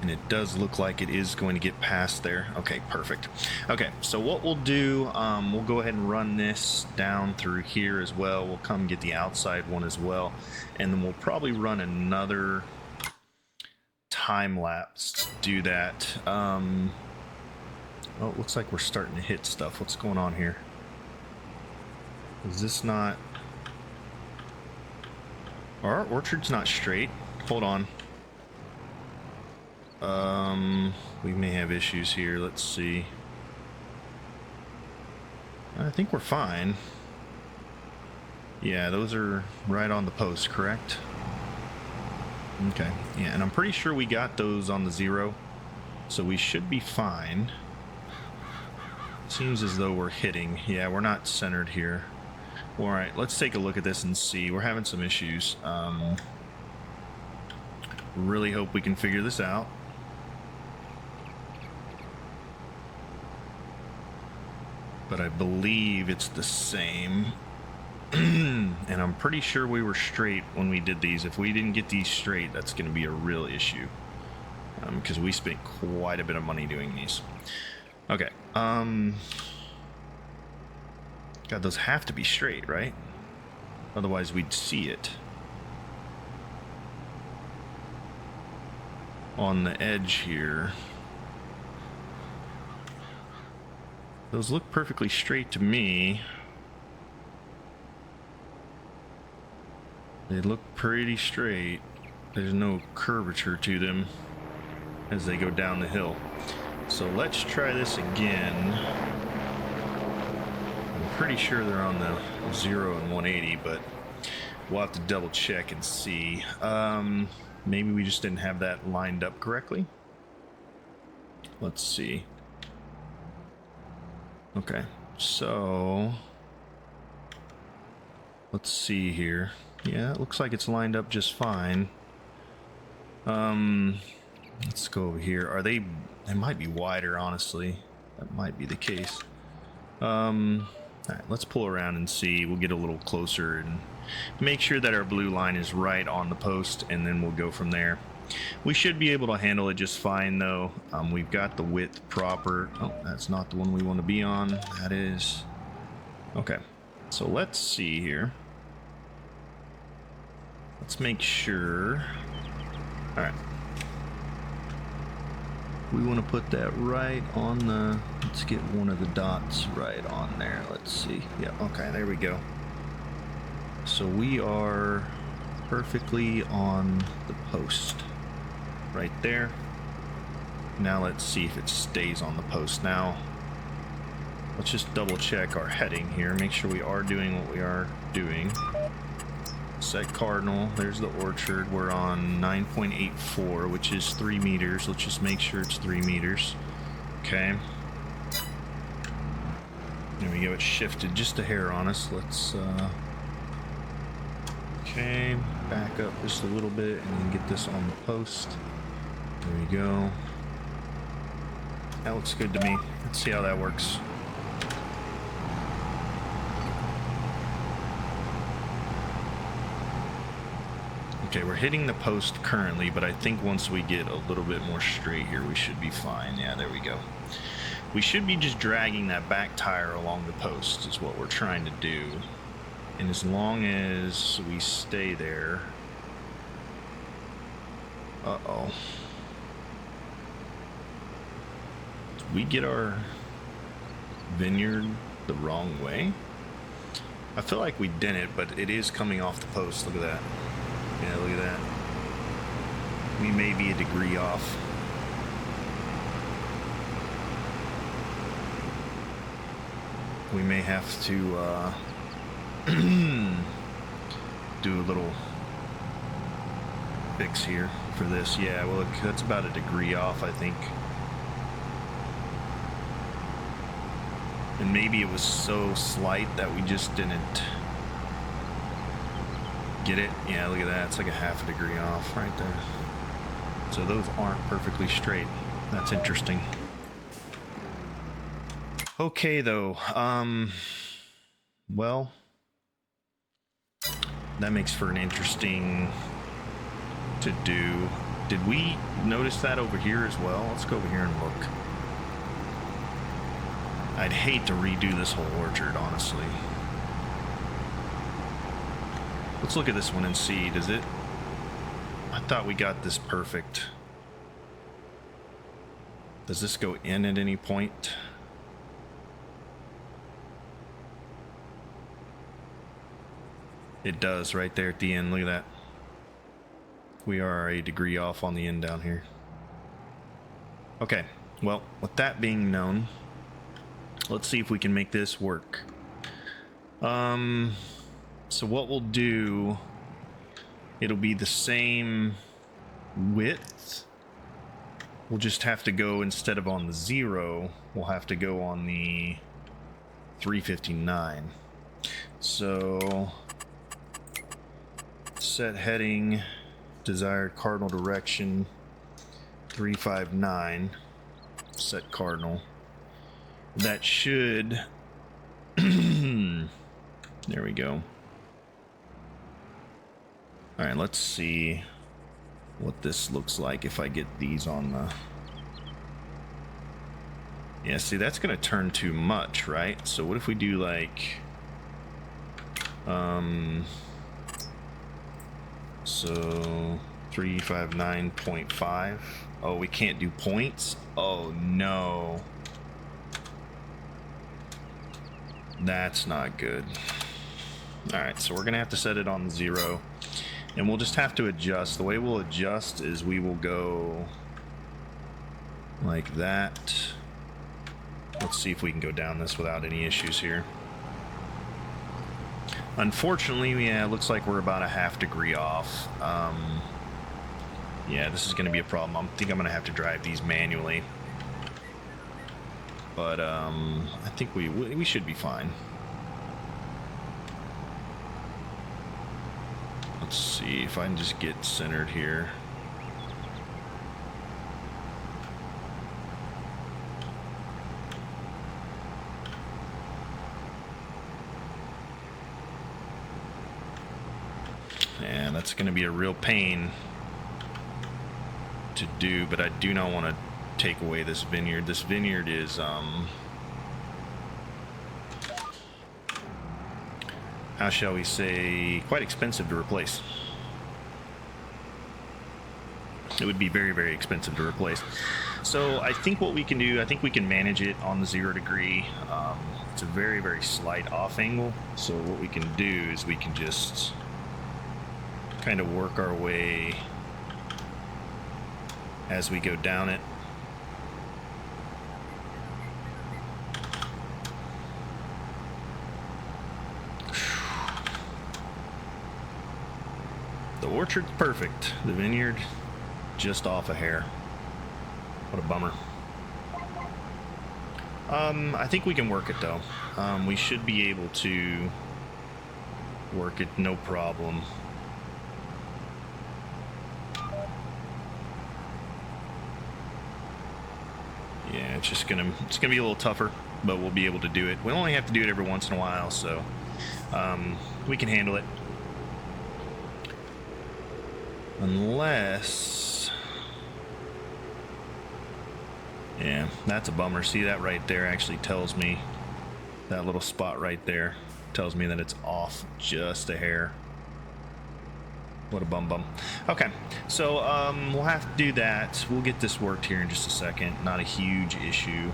And it does look like it is going to get past there. Okay, perfect. Okay, so what we'll do, we'll go ahead and run this down through here as well. We'll come get the outside one as well, and then we'll probably run another time lapse to do that. Oh, it looks like we're starting to hit stuff. What's going on here? Is this not... Our orchard's not straight. Hold on. We may have issues here. Let's see. I think we're fine. Yeah, those are right on the post, correct? Okay, yeah, and I'm pretty sure we got those on the 0, so we should be fine. Seems as though we're hitting. Yeah, we're not centered here. All right, let's take a look at this and see. We're having some issues. Really hope we can figure this out. But I believe it's the same. And I'm pretty sure we were straight when we did these. If we didn't get these straight, that's going to be a real issue, because we spent quite a bit of money doing these. Okay. God, those have to be straight, right? Otherwise we'd see it on the edge here. Those look perfectly straight to me. They look pretty straight. There's no curvature to them as they go down the hill. So let's try this again. I'm pretty sure they're on the 0 and 180, but we'll have to double check and see. Maybe we just didn't have that lined up correctly. Let's see. Okay, so let's see here. Yeah, it looks like it's lined up just fine. Let's go over here. Are they might be wider, honestly. That might be the case. All right, let's pull around and see. We'll get a little closer and make sure that our blue line is right on the post, and then we'll go from there. We should be able to handle it just fine, though. We've got the width proper. Oh, that's not the one we want to be on. That is. Okay, so let's see here. Let's make sure. All right. We want to put that right on the, let's get one of the dots right on there. Let's see. Yeah, okay, there we go. So we are perfectly on the post right there. Now let's see if it stays on the post. Now let's just double check our heading here, make sure we are doing what we are doing. Set cardinal, there's the orchard. We're on 9.84, which is 3 meters. Let's just make sure it's 3 meters. Okay. There we go, it shifted just a hair on us. Let's okay, back up just a little bit and then get this on the post. There we go. That looks good to me. Let's see how that works. Okay, we're hitting the post currently, but I think once we get a little bit more straight here, we should be fine. Yeah, there we go. We should be just dragging that back tire along the post is what we're trying to do. And as long as we stay there... Uh-oh. Did we get our vineyard the wrong way? I feel like we didn't, but it is coming off the post. Look at that. Yeah, look at that. We may be a degree off. We may have to do a little fix here for this. Yeah, well, that's about a degree off, I think. And maybe it was so slight that we just didn't get it. Yeah, look at that. It's like a half a degree off right there. So those aren't perfectly straight. That's interesting. Okay, though. Well, that makes for an interesting to do. Did we notice that over here as well? Let's go over here and look. I'd hate to redo this whole orchard, honestly. Let's look at this one and see. Does it... I thought we got this perfect. Does this go in at any point? It does right there at the end. Look at that. We are a degree off on the end down here. Okay, well, with that being known, let's see if we can make this work. So what we'll do, it'll be the same width. We'll just have to go, instead of on the 0, we'll have to go on the 359. So set heading, desired cardinal direction, 359, set cardinal. That should, there we go. All right, let's see what this looks like if I get these on the... Yeah, see, that's gonna turn too much, right? So what if we do like, so 359.5. Oh, we can't do points? Oh no. That's not good. All right, so we're gonna have to set it on 0, and we'll just have to adjust. The way we'll adjust is we will go like that. Let's see if we can go down this without any issues here. Unfortunately, yeah, it looks like we're about a half degree off. Yeah, this is going to be a problem. I think I'm going to have to drive these manually. But I think we should be fine. Let's see if I can just get centered here. And that's going to be a real pain to do, but I do not want to take away this vineyard. This vineyard is how shall we say, quite expensive to replace. It would be very, very expensive to replace. So I think what we can do, I think we can manage it on the 0 degree. It's a very, very slight off angle. So what we can do is we can just kind of work our way as we go down it. The orchard's perfect. The vineyard just off a hair. What a bummer. I think we can work it though. We should be able to work it no problem. Yeah, it's gonna be a little tougher, but we'll be able to do it. We only have to do it every once in a while, so we can handle it. Unless, yeah, that's a bummer. See, that right there actually tells me, that little spot right there tells me that it's off just a hair. What a bum. Okay, so we'll have to do that. We'll get this worked here in just a second. Not a huge issue.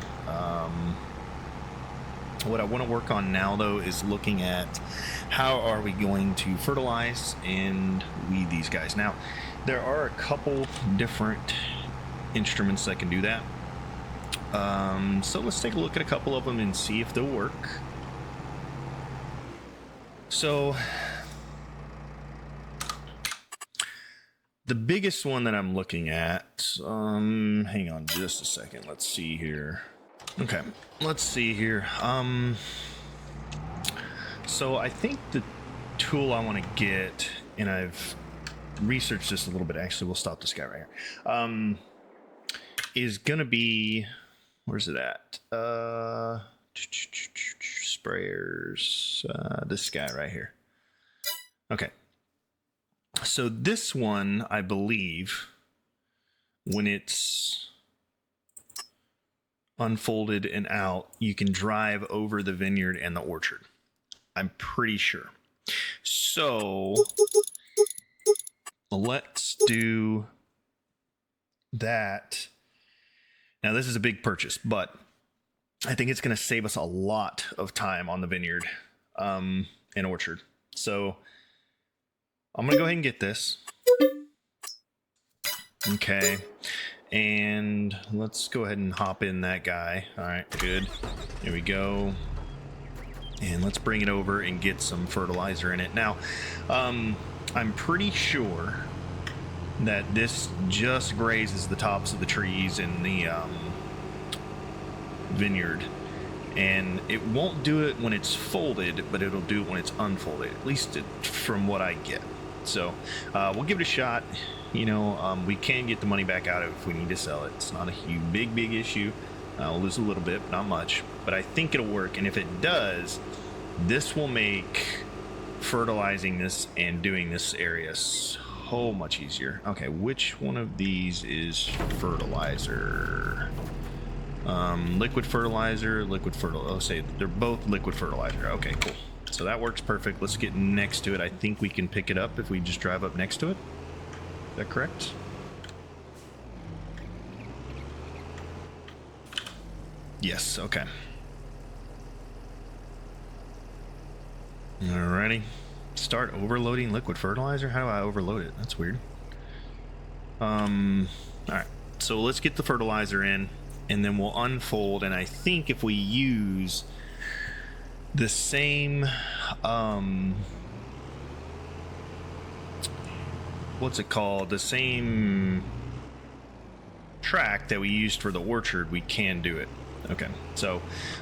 What I want to work on now, though, is looking at how are we going to fertilize and weed these guys. Now, there are a couple different instruments that can do that. So let's take a look at a couple of them and see if they'll work. So the biggest one that I'm looking at, hang on just a second. Let's see here. Okay, let's see here. So I think the tool I want to get, and I've researched this a little bit. Actually, we'll stop this guy right here. Is gonna be, where's it at? Sprayers. This guy right here. Okay. So this one, I believe, when it's unfolded and out, you can drive over the vineyard and the orchard. I'm pretty sure. So let's do that. Now, this is a big purchase, but I think it's going to save us a lot of time on the vineyard and orchard. So I'm going to go ahead and get this. Okay. And let's go ahead and hop in that guy. All right, good. There we go. And let's bring it over and get some fertilizer in it. Now, I'm pretty sure that this just grazes the tops of the trees in the vineyard. And it won't do it when it's folded, but it'll do it when it's unfolded, at least from what I get. So we'll give it a shot. You know, we can get the money back out of it if we need to sell it. It's not a huge, big issue. We'll lose a little bit, but not much. But I think it'll work. And if it does, this will make fertilizing this and doing this area so much easier. Okay, which one of these is fertilizer? Liquid fertilizer, Oh, say they're both liquid fertilizer. Okay, cool. So that works perfect. Let's get next to it. I think we can pick it up if we just drive up next to it. Is that correct? Yes, okay. Alrighty. Start overloading liquid fertilizer? How do I overload it? That's weird. Alright. So let's get the fertilizer in, and then we'll unfold, and I think if we use the same what's it called, the same track that we used for the orchard, we can do it. Okay, so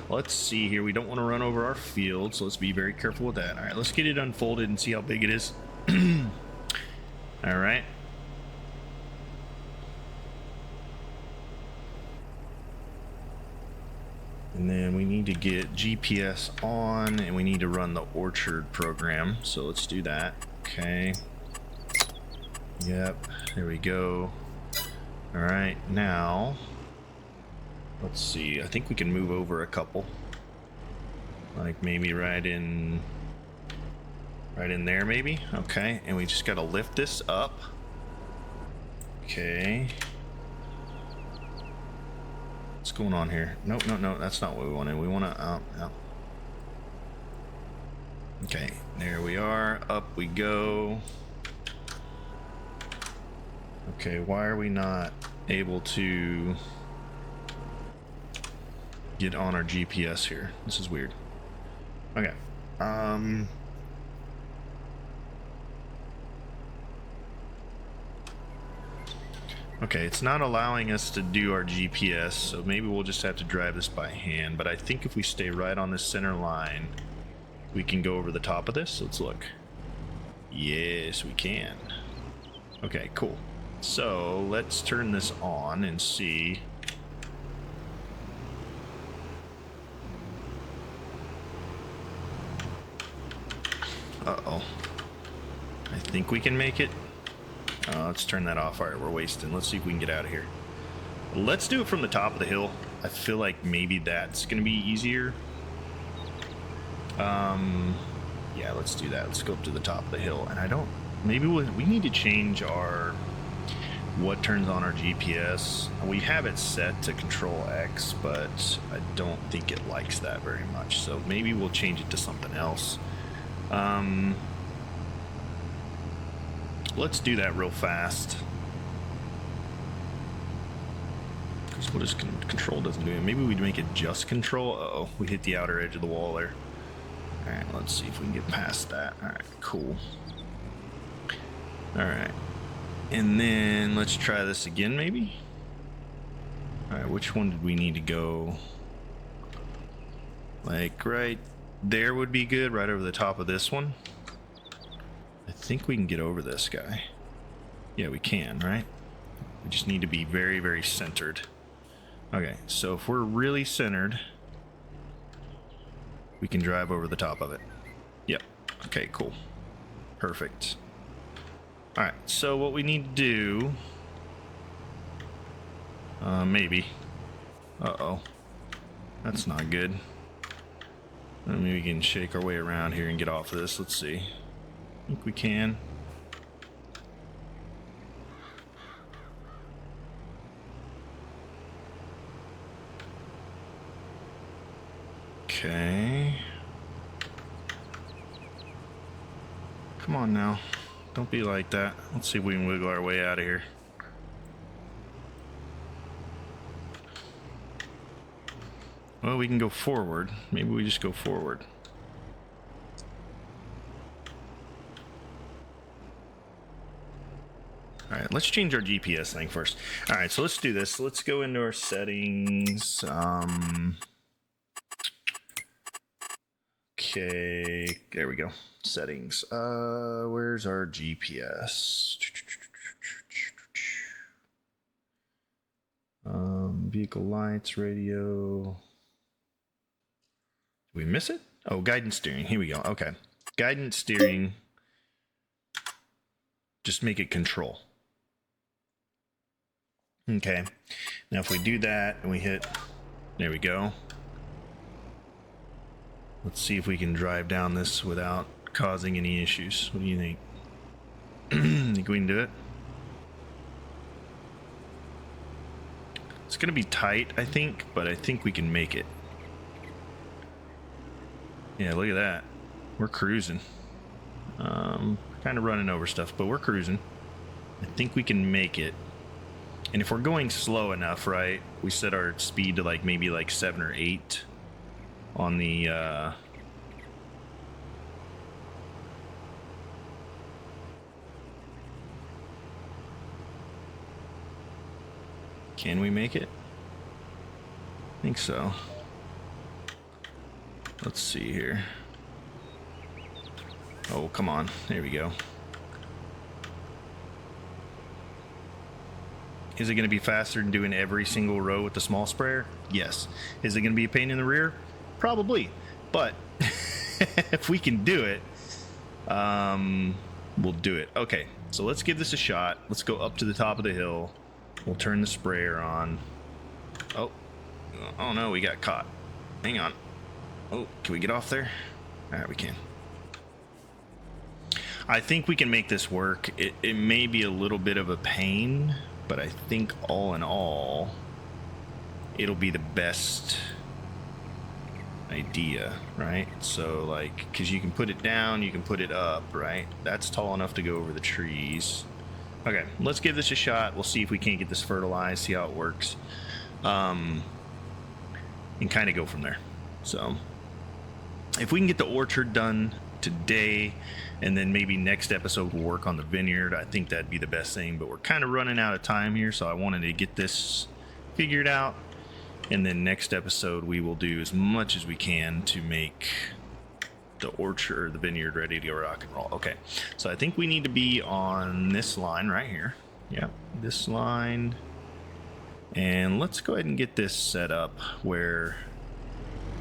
let's see here. We don't want to run over our field, so let's be very careful with that. All right, let's get it unfolded and see how big it is. All right. And then we need to get GPS on, and we need to run the orchard program. So let's do that. Okay. Yep, there we go. All right, now let's see. I think we can move over a couple, like maybe right in there, maybe. Okay, and we just got to lift this up. Okay, what's going on here? Nope, no, that's not what we wanted. We want to out. Okay, there we are. Up we go. Okay, why are we not able to get on our GPS here? This is weird. Okay. Okay, it's not allowing us to do our GPS, so maybe we'll just have to drive this by hand. But I think if we stay right on this center line, we can go over the top of this. Let's look. Yes, we can. Okay, cool. So let's turn this on and see Uh-oh. I think we can make it. Let's turn that off. All right, we're wasting. Let's see if we can get out of here. Let's do it from the top of the hill. I feel like maybe that's going to be easier. Yeah, let's do that. Let's go up to the top of the hill. And I don't... Maybe we need to change our... What turns on our GPS. We have it set to Control X, but I don't think it likes that very much. So maybe we'll change it to something else. Let's do that real fast. Because what is control doesn't do it. Maybe we'd make it just control. Uh-oh, we hit the outer edge of the wall there. Alright, let's see if we can get past that. Alright, cool. Alright. And then let's try this again, maybe? Alright, which one did we need to go? Like right there would be good, right over the top of this one. I think we can get over this guy. Yeah, we can, right? We just need to be very, very centered. Okay, so if we're really centered, we can drive over the top of it. Yep. Okay, cool. Perfect. Alright, so what we need to do... maybe. Uh-oh. That's not good. Maybe we can shake our way around here and get off of this. Let's see. I think we can. Okay. Come on now. Don't be like that. Let's see if we can wiggle our way out of here. Well, we can go forward. Maybe we just go forward. Alright, let's change our GPS thing first. Alright, so let's do this. Let's go into our settings. Okay, there we go. Settings. Where's our GPS? Vehicle lights, radio. Did we miss it? Oh, guidance steering. Here we go. Okay. Guidance steering. Just make it control. Okay. Now if we do that and we hit, there we go. Let's see if we can drive down this without causing any issues. What do you think? Think we can do it? It's going to be tight, I think, but I think we can make it. Yeah, look at that. We're cruising. Kind of running over stuff, but we're cruising. I think we can make it. And if we're going slow enough, right, we set our speed to like maybe like 7 or 8 on the Can we make it? I think so. Let's see here. Oh, come on. There we go. Is it going to be faster than doing every single row with the small sprayer? Yes. Is it going to be a pain in the rear? Probably. But if we can do it, we'll do it. Okay, so let's give this a shot. Let's go up to the top of the hill. We'll turn the sprayer on. Oh no, we got caught. Hang on. Oh, can we get off there? All right, we can. I think we can make this work. It may be a little bit of a pain, but I think all in all, it'll be the best idea, right? So like, because you can put it down, you can put it up, right? That's tall enough to go over the trees. Okay, let's give this a shot. We'll see if we can't get this fertilized, see how it works, and kind of go from there. So if we can get the orchard done today, and then maybe next episode we'll work on the vineyard, I think that'd be the best thing. But we're kind of running out of time here, so I wanted to get this figured out, and then next episode we will do as much as we can to make the orchard, the vineyard, ready to go rock and roll. Okay, so I think we need to be on this line right here. Yeah, this line. And let's go ahead and get this set up where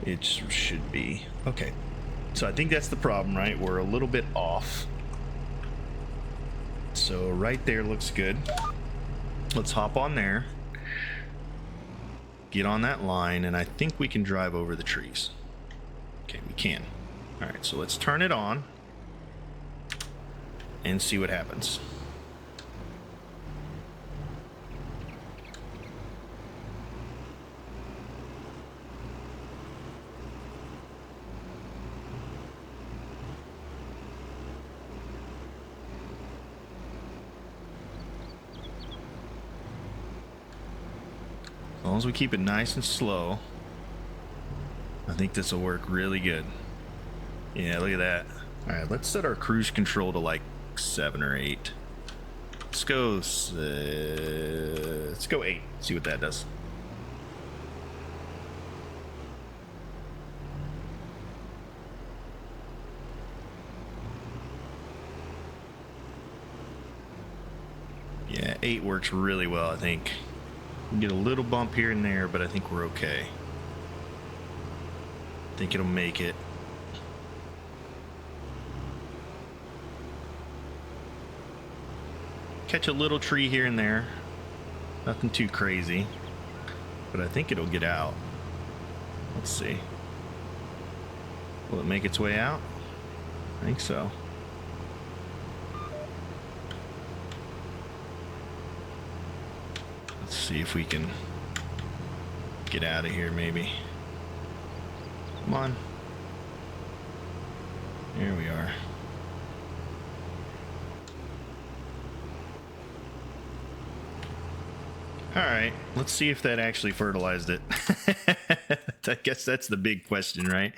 it should be. Okay, So I think that's the problem, right? We're a little bit off. So right there looks good. Let's hop on there, get on that line, and I think we can drive over the trees. Okay, we can. All right, so let's turn it on and see what happens. As long as we keep it nice and slow, I think this will work really good. Yeah, look at that. All right, let's set our cruise control to like 7 or 8. Let's go 8. See what that does. Yeah, 8 works really well, I think. We get a little bump here and there, but I think we're okay. I think it'll make it. Catch a little tree here and there. Nothing too crazy. But I think it'll get out. Let's see. Will it make its way out? I think so. Let's see if we can get out of here maybe. Come on. Here we are. Alright, let's see if that actually fertilized it. I guess that's the big question, right?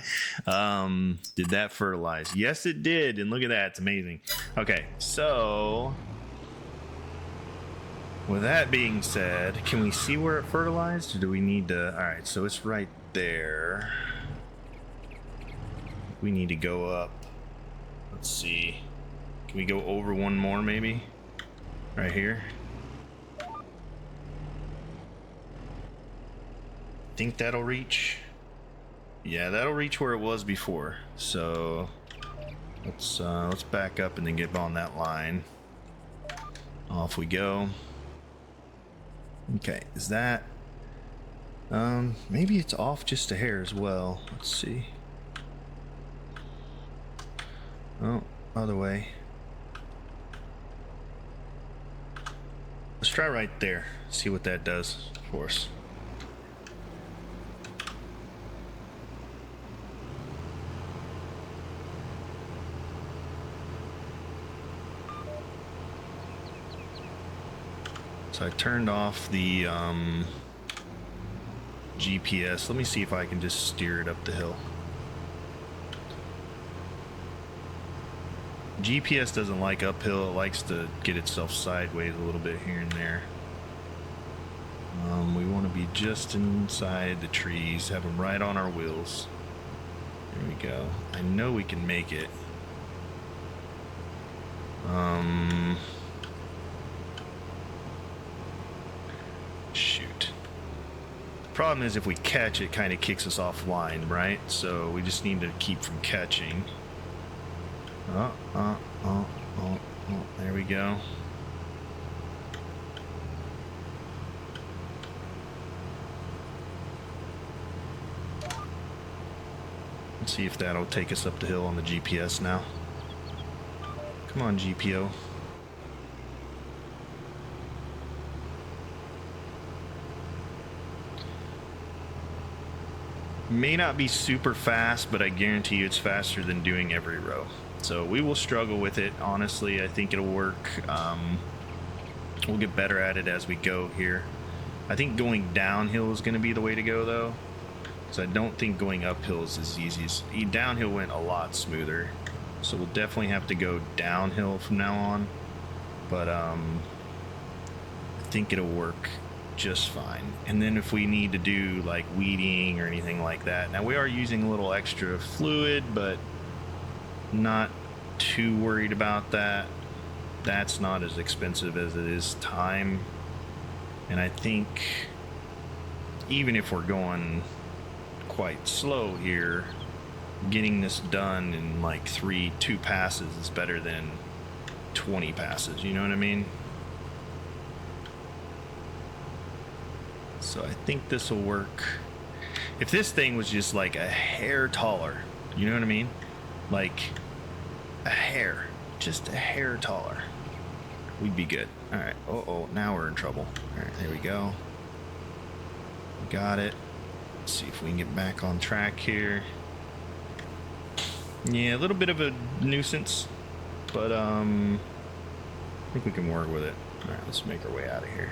Did that fertilize? Yes, it did. And look at that. It's amazing. Okay, so with that being said, can we see where it fertilized? Or do we need to? Alright, so it's right there. We need to go up. Let's see. Can we go over one more maybe? Right here. Think that'll reach. Yeah, that'll reach where it was before. So let's back up and then get on that line. Off we go. Okay, is that maybe it's off just a hair as well. Let's see. Oh, other way. Let's try right there. See what that does for us. So I turned off the GPS. Let me see if I can just steer it up the hill. GPS doesn't like uphill. It likes to get itself sideways a little bit here and there. We want to be just inside the trees, have them right on our wheels. There we go. I know we can make it. Shoot. Problem is if we catch, it kind of kicks us offline, right? So we just need to keep from catching. Oh, there we go. Let's see if that'll take us up the hill on the GPS now. Come on, GPO. May not be super fast, but I guarantee you it's faster than doing every row. So we will struggle with it. Honestly, I think it'll work. We'll get better at it as we go here. I think going downhill is going to be the way to go, though. Because I don't think going uphill is as easy. Downhill went a lot smoother. So we'll definitely have to go downhill from now on. But I think it'll work just fine. And then if we need to do like weeding or anything like that. Now we are using a little extra fluid, but not too worried about that. That's not as expensive as it is time. And I think even if we're going quite slow here, getting this done in like 2 passes is better than 20 passes, you know what I mean? So I think this will work. If this thing was just like a hair taller, you know what I mean? Like a hair, just a hair taller, we'd be good. All right, oh, now we're in trouble. All right, there we go. Got it. Let's see if we can get back on track here. Yeah, a little bit of a nuisance, but I think we can work with it. All right, let's make our way out of here.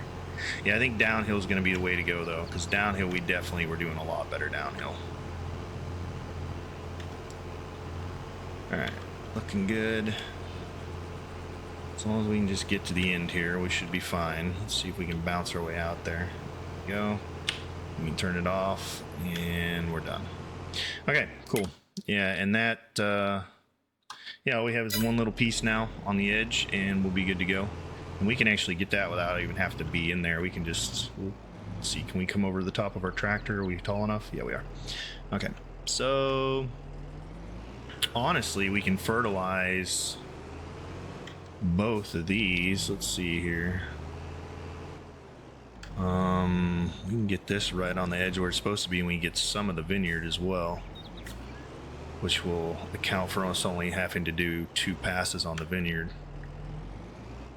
Yeah, I think downhill is going to be the way to go, though, because downhill we definitely were doing a lot better downhill. All right, looking good. As long as we can just get to the end here, we should be fine. Let's see if we can bounce our way out there. There we go. We can turn it off, and we're done. Okay, cool. Yeah, and that, yeah, all we have is one little piece now on the edge, and we'll be good to go. And we can actually get that without even have to be in there. We can just, let's see, can we come over to the top of our tractor? Are we tall enough? Yeah, we are. Okay, so honestly, we can fertilize both of these. Let's see here. We can get this right on the edge where it's supposed to be, and we get some of the vineyard as well, which will account for us only having to do 2 passes on the vineyard.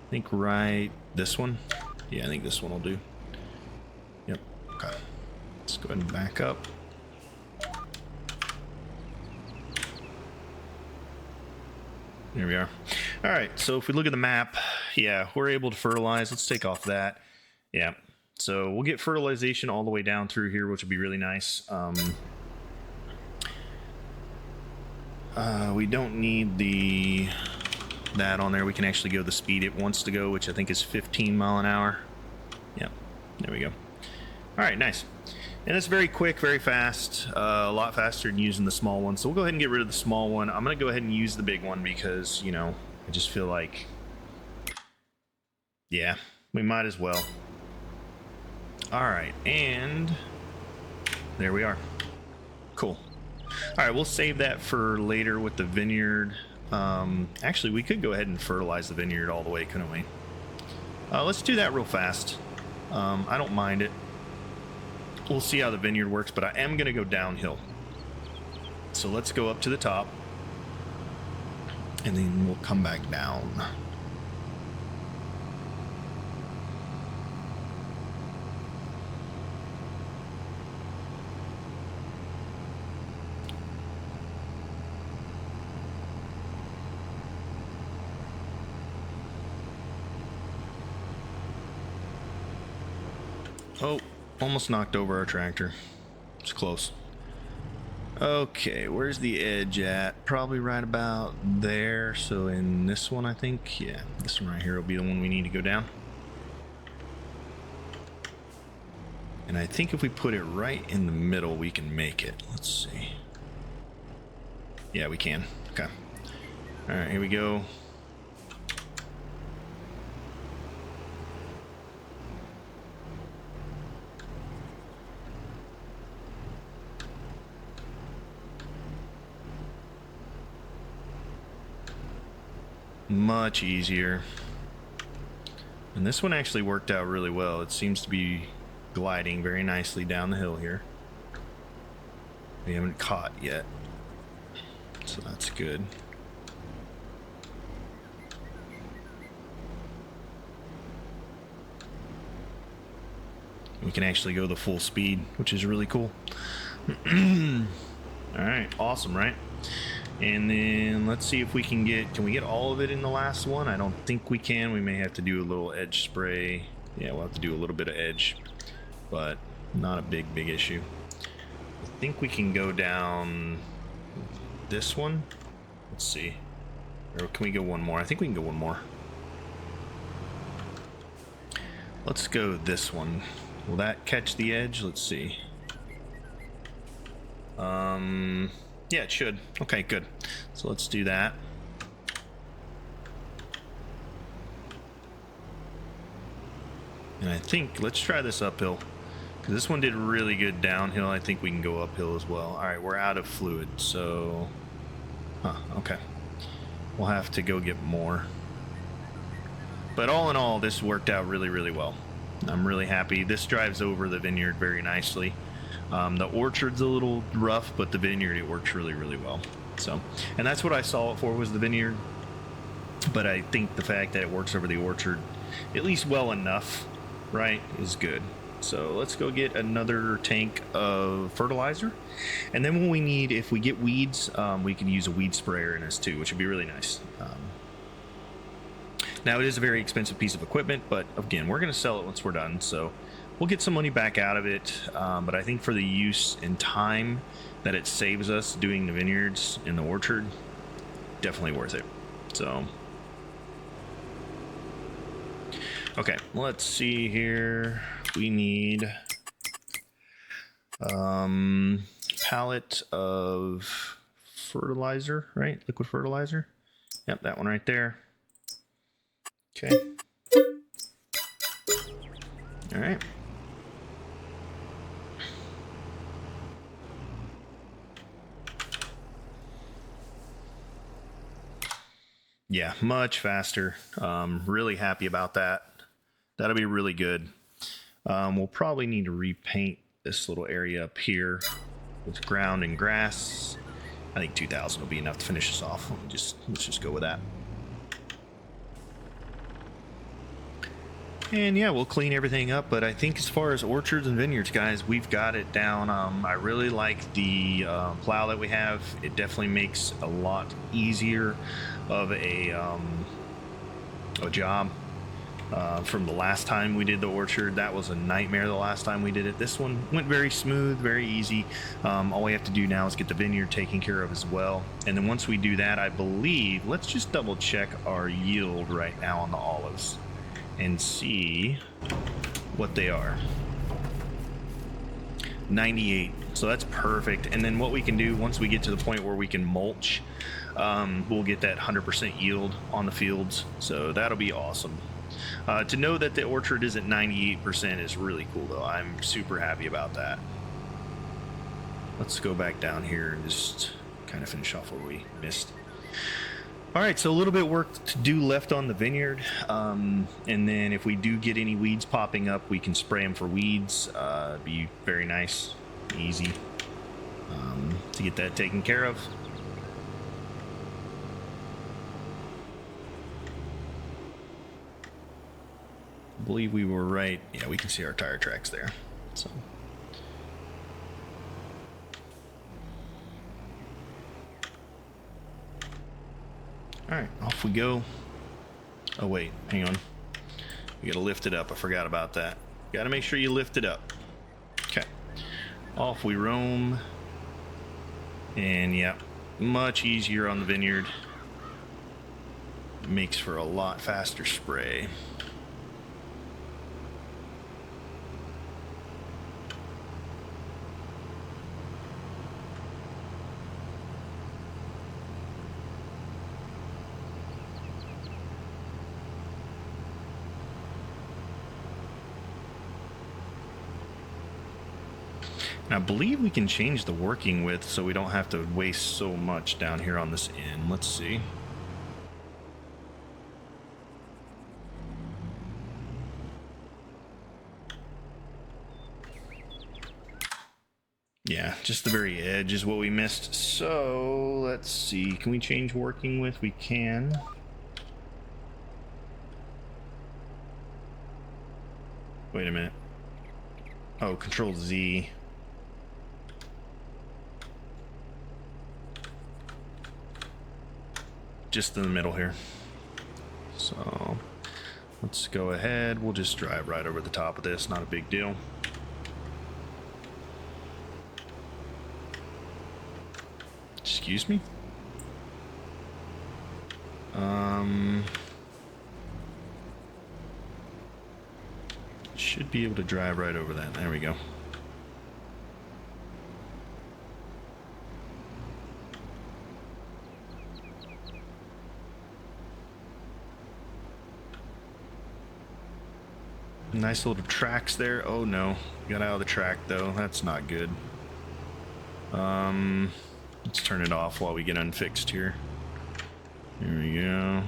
I think right this one. Yeah, I think this one will do. Yep. Okay. Let's go ahead and back up. There we are. All right. So if we look at the map, yeah, we're able to fertilize. Let's take off that. Yeah. So we'll get fertilization all the way down through here, which would be really nice. We don't need that on there. We can actually go the speed it wants to go, which I think is 15 mile an hour. Yeah, there we go. All right, nice. And it's very quick, very fast, a lot faster than using the small one. So we'll go ahead and get rid of the small one. I'm going to go ahead and use the big one because, you know, I just feel like, yeah, we might as well. All right, and there we are. Cool. All right, we'll save that for later with the vineyard. Actually, we could go ahead and fertilize the vineyard all the way, couldn't we? Let's do that real fast. I don't mind it. We'll see how the vineyard works, but I am going to go downhill. So let's go up to the top, and then we'll come back down. Oh, almost knocked over our tractor. It's close. Okay, where's the edge at? Probably right about there. So in this one, I think. Yeah, this one right here will be the one we need to go down. And I think if we put it right in the middle, we can make it. Let's see. Yeah, we can. Okay. All right, here we go. Much easier. And this one actually worked out really well. It seems to be gliding very nicely down the hill here. We haven't caught yet, so that's good. We can actually go the full speed, which is really cool. All right, awesome, right? And then let's see if we can we get all of it in the last one? I don't think we can. We may have to do a little edge spray. Yeah, we'll have to do a little bit of edge, but not a big issue. I think we can go down this one. Let's see. Or can we go one more? I think we can go one more. Let's go this one. Will that catch the edge? Let's see. Yeah, it should. Okay, good. So let's do that. And I think, let's try this uphill. Because this one did really good downhill. I think we can go uphill as well. All right, we're out of fluid, so... Huh, okay. We'll have to go get more. But all in all, this worked out really, really well. I'm really happy. This drives over the vineyard very nicely. The orchard's a little rough, but the vineyard, it works really, really well. So, and that's what I saw it for, was the vineyard. But I think the fact that it works over the orchard, at least well enough, right, is good. So let's go get another tank of fertilizer. And then when we need, if we get weeds, we can use a weed sprayer in this too, which would be really nice. Now it is a very expensive piece of equipment, but again, we're going to sell it once we're done. So we'll get some money back out of it. But I think for the use and time that it saves us doing the vineyards in the orchard, definitely worth it. So, okay, let's see here. We need pallet of fertilizer, right? Liquid fertilizer. Yep, that one right there. Okay. All right. Yeah, much faster. Really happy about that. That'll be really good. We'll probably need to repaint this little area up here with ground and grass. I think 2,000 will be enough to finish this off. Let's just go with that. And yeah, we'll clean everything up, but I think as far as orchards and vineyards, guys, we've got it down. I really like the plow that we have. It definitely makes a lot easier of a job. From the last time we did the orchard, that was a nightmare the last time we did it. This one went very smooth, very easy. All we have to do now is get the vineyard taken care of as well. And then once we do that, I believe, let's just double check our yield right now on the olives and see what they are. 98. So that's perfect. And then what we can do once we get to the point where we can mulch, we'll get that 100% yield on the fields. So that'll be awesome. To know that the orchard is at 98% is really cool, though. I'm super happy about that. Let's go back down here and just kind of finish off where we missed. All right, so a little bit work to do left on the vineyard. And then if we do get any weeds popping up, we can spray them for weeds. Be very nice, easy to get that taken care of. I believe we were right. Yeah, we can see our tire tracks there. So. All right, off we go. Oh wait, hang on. We gotta lift it up. I forgot about that. Gotta make sure you lift it up. Okay. Off we roam. And yeah, much easier on the vineyard. Makes for a lot faster spray. I believe we can change the working width so we don't have to waste so much down here on this end. Let's see. Yeah, just the very edge is what we missed. So let's see. Can we change working width? We can. Wait a minute. Oh, Control Z. Just in the middle here. So let's go ahead. We'll just drive right over the top of this. Not a big deal. Excuse me. Should be able to drive right over that. There we go. Nice little tracks there. Oh no, got out of the track though. That's not good. Let's turn it off while we get unfixed here. There we go.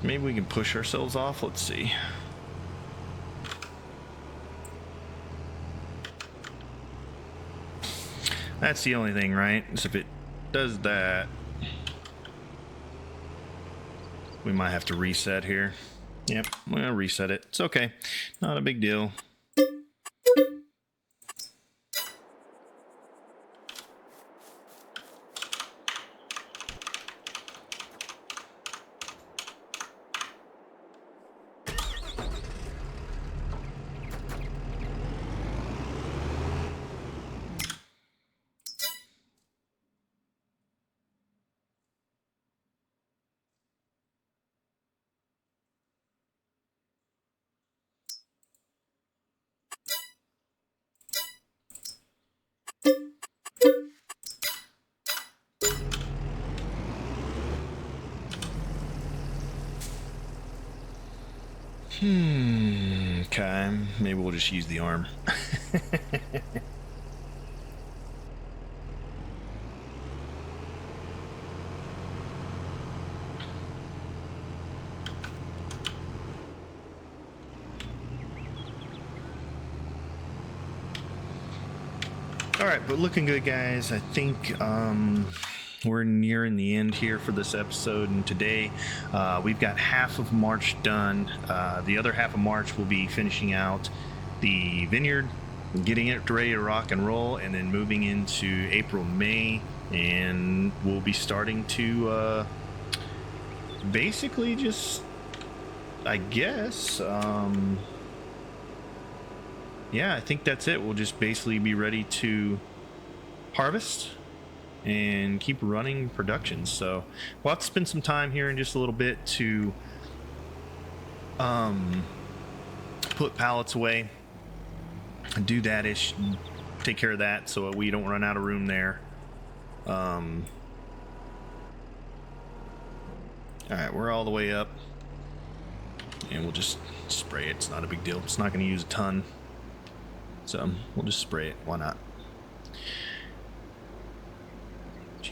Maybe we can push ourselves off. Let's see. That's the only thing, right? So if it does that, we might have to reset here. Yep, I'm gonna reset it. It's okay. Not a big deal. Okay, maybe we'll just use the arm. All right, but looking good, guys. I think we're nearing the end here for this episode, and today we've got half of March done. The other half of March will be finishing out the vineyard, getting it ready to rock and roll, and then moving into April, May, and we'll be starting to basically just, I guess, yeah, I think that's it. We'll just basically be ready to harvest and keep running production. So we'll have to spend some time here in just a little bit to put pallets away and do that ish, take care of that so we don't run out of room there. All right, we're all the way up, and we'll just spray it. It's not a big deal. It's not going to use a ton, so we'll just spray it. Why not?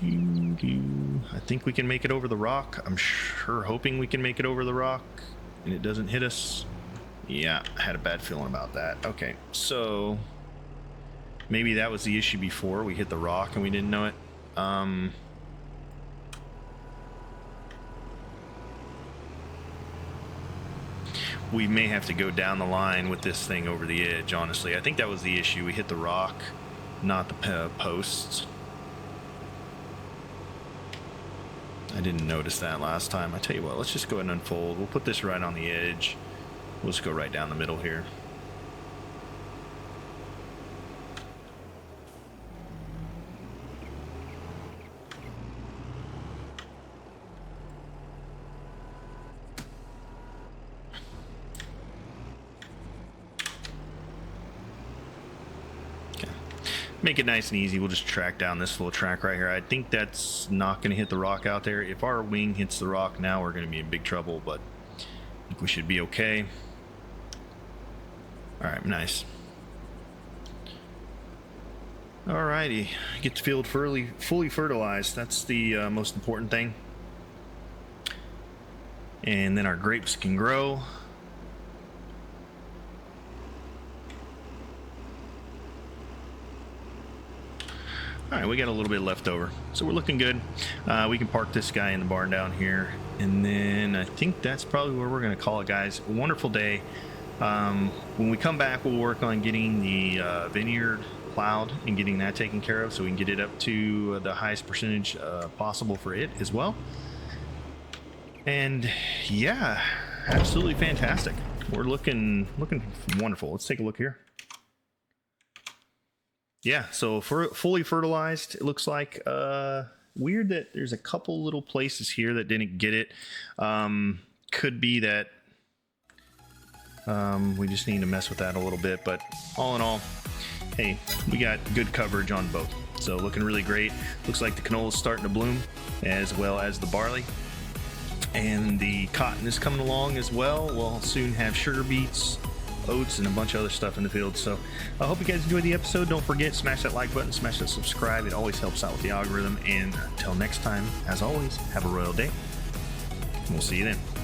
I think we can make it over the rock. I'm sure hoping we can make it over the rock and it doesn't hit us. Yeah, I had a bad feeling about that. Okay, so maybe that was the issue before. We hit the rock and we didn't know it. We may have to go down the line with this thing over the edge, honestly. I think that was the issue. We hit the rock, not the posts. I didn't notice that last time. I tell you what, let's just go ahead and unfold. We'll put this right on the edge. We'll just go right down the middle here. Make it nice and easy. We'll just track down this little track right here. I think that's not going to hit the rock out there. If our wing hits the rock now, we're going to be in big trouble, but I think we should be okay. All right, nice. All righty, get the field fully fertilized. That's the most important thing. And then our grapes can grow. All right, we got a little bit left over, so we're looking good. We can park this guy in the barn down here, and then I think that's probably where we're going to call it, guys. A wonderful day. When we come back, we'll work on getting the vineyard plowed and getting that taken care of so we can get it up to the highest percentage possible for it as well. And yeah, absolutely fantastic. We're looking wonderful. Let's take a look here. Yeah, so fully fertilized, it looks like. Weird that there's a couple little places here that didn't get it. Could be that we just need to mess with that a little bit, but all in all, hey, we got good coverage on both. So looking really great. Looks like the canola is starting to bloom, as well as the barley. And the cotton is coming along as well. We'll soon have sugar beets, oats, and a bunch of other stuff in the field. So I hope you guys enjoyed the episode. Don't forget, smash that like button, smash that subscribe. It always helps out with the algorithm. And until next time, as always, have a royal day. We'll see you then.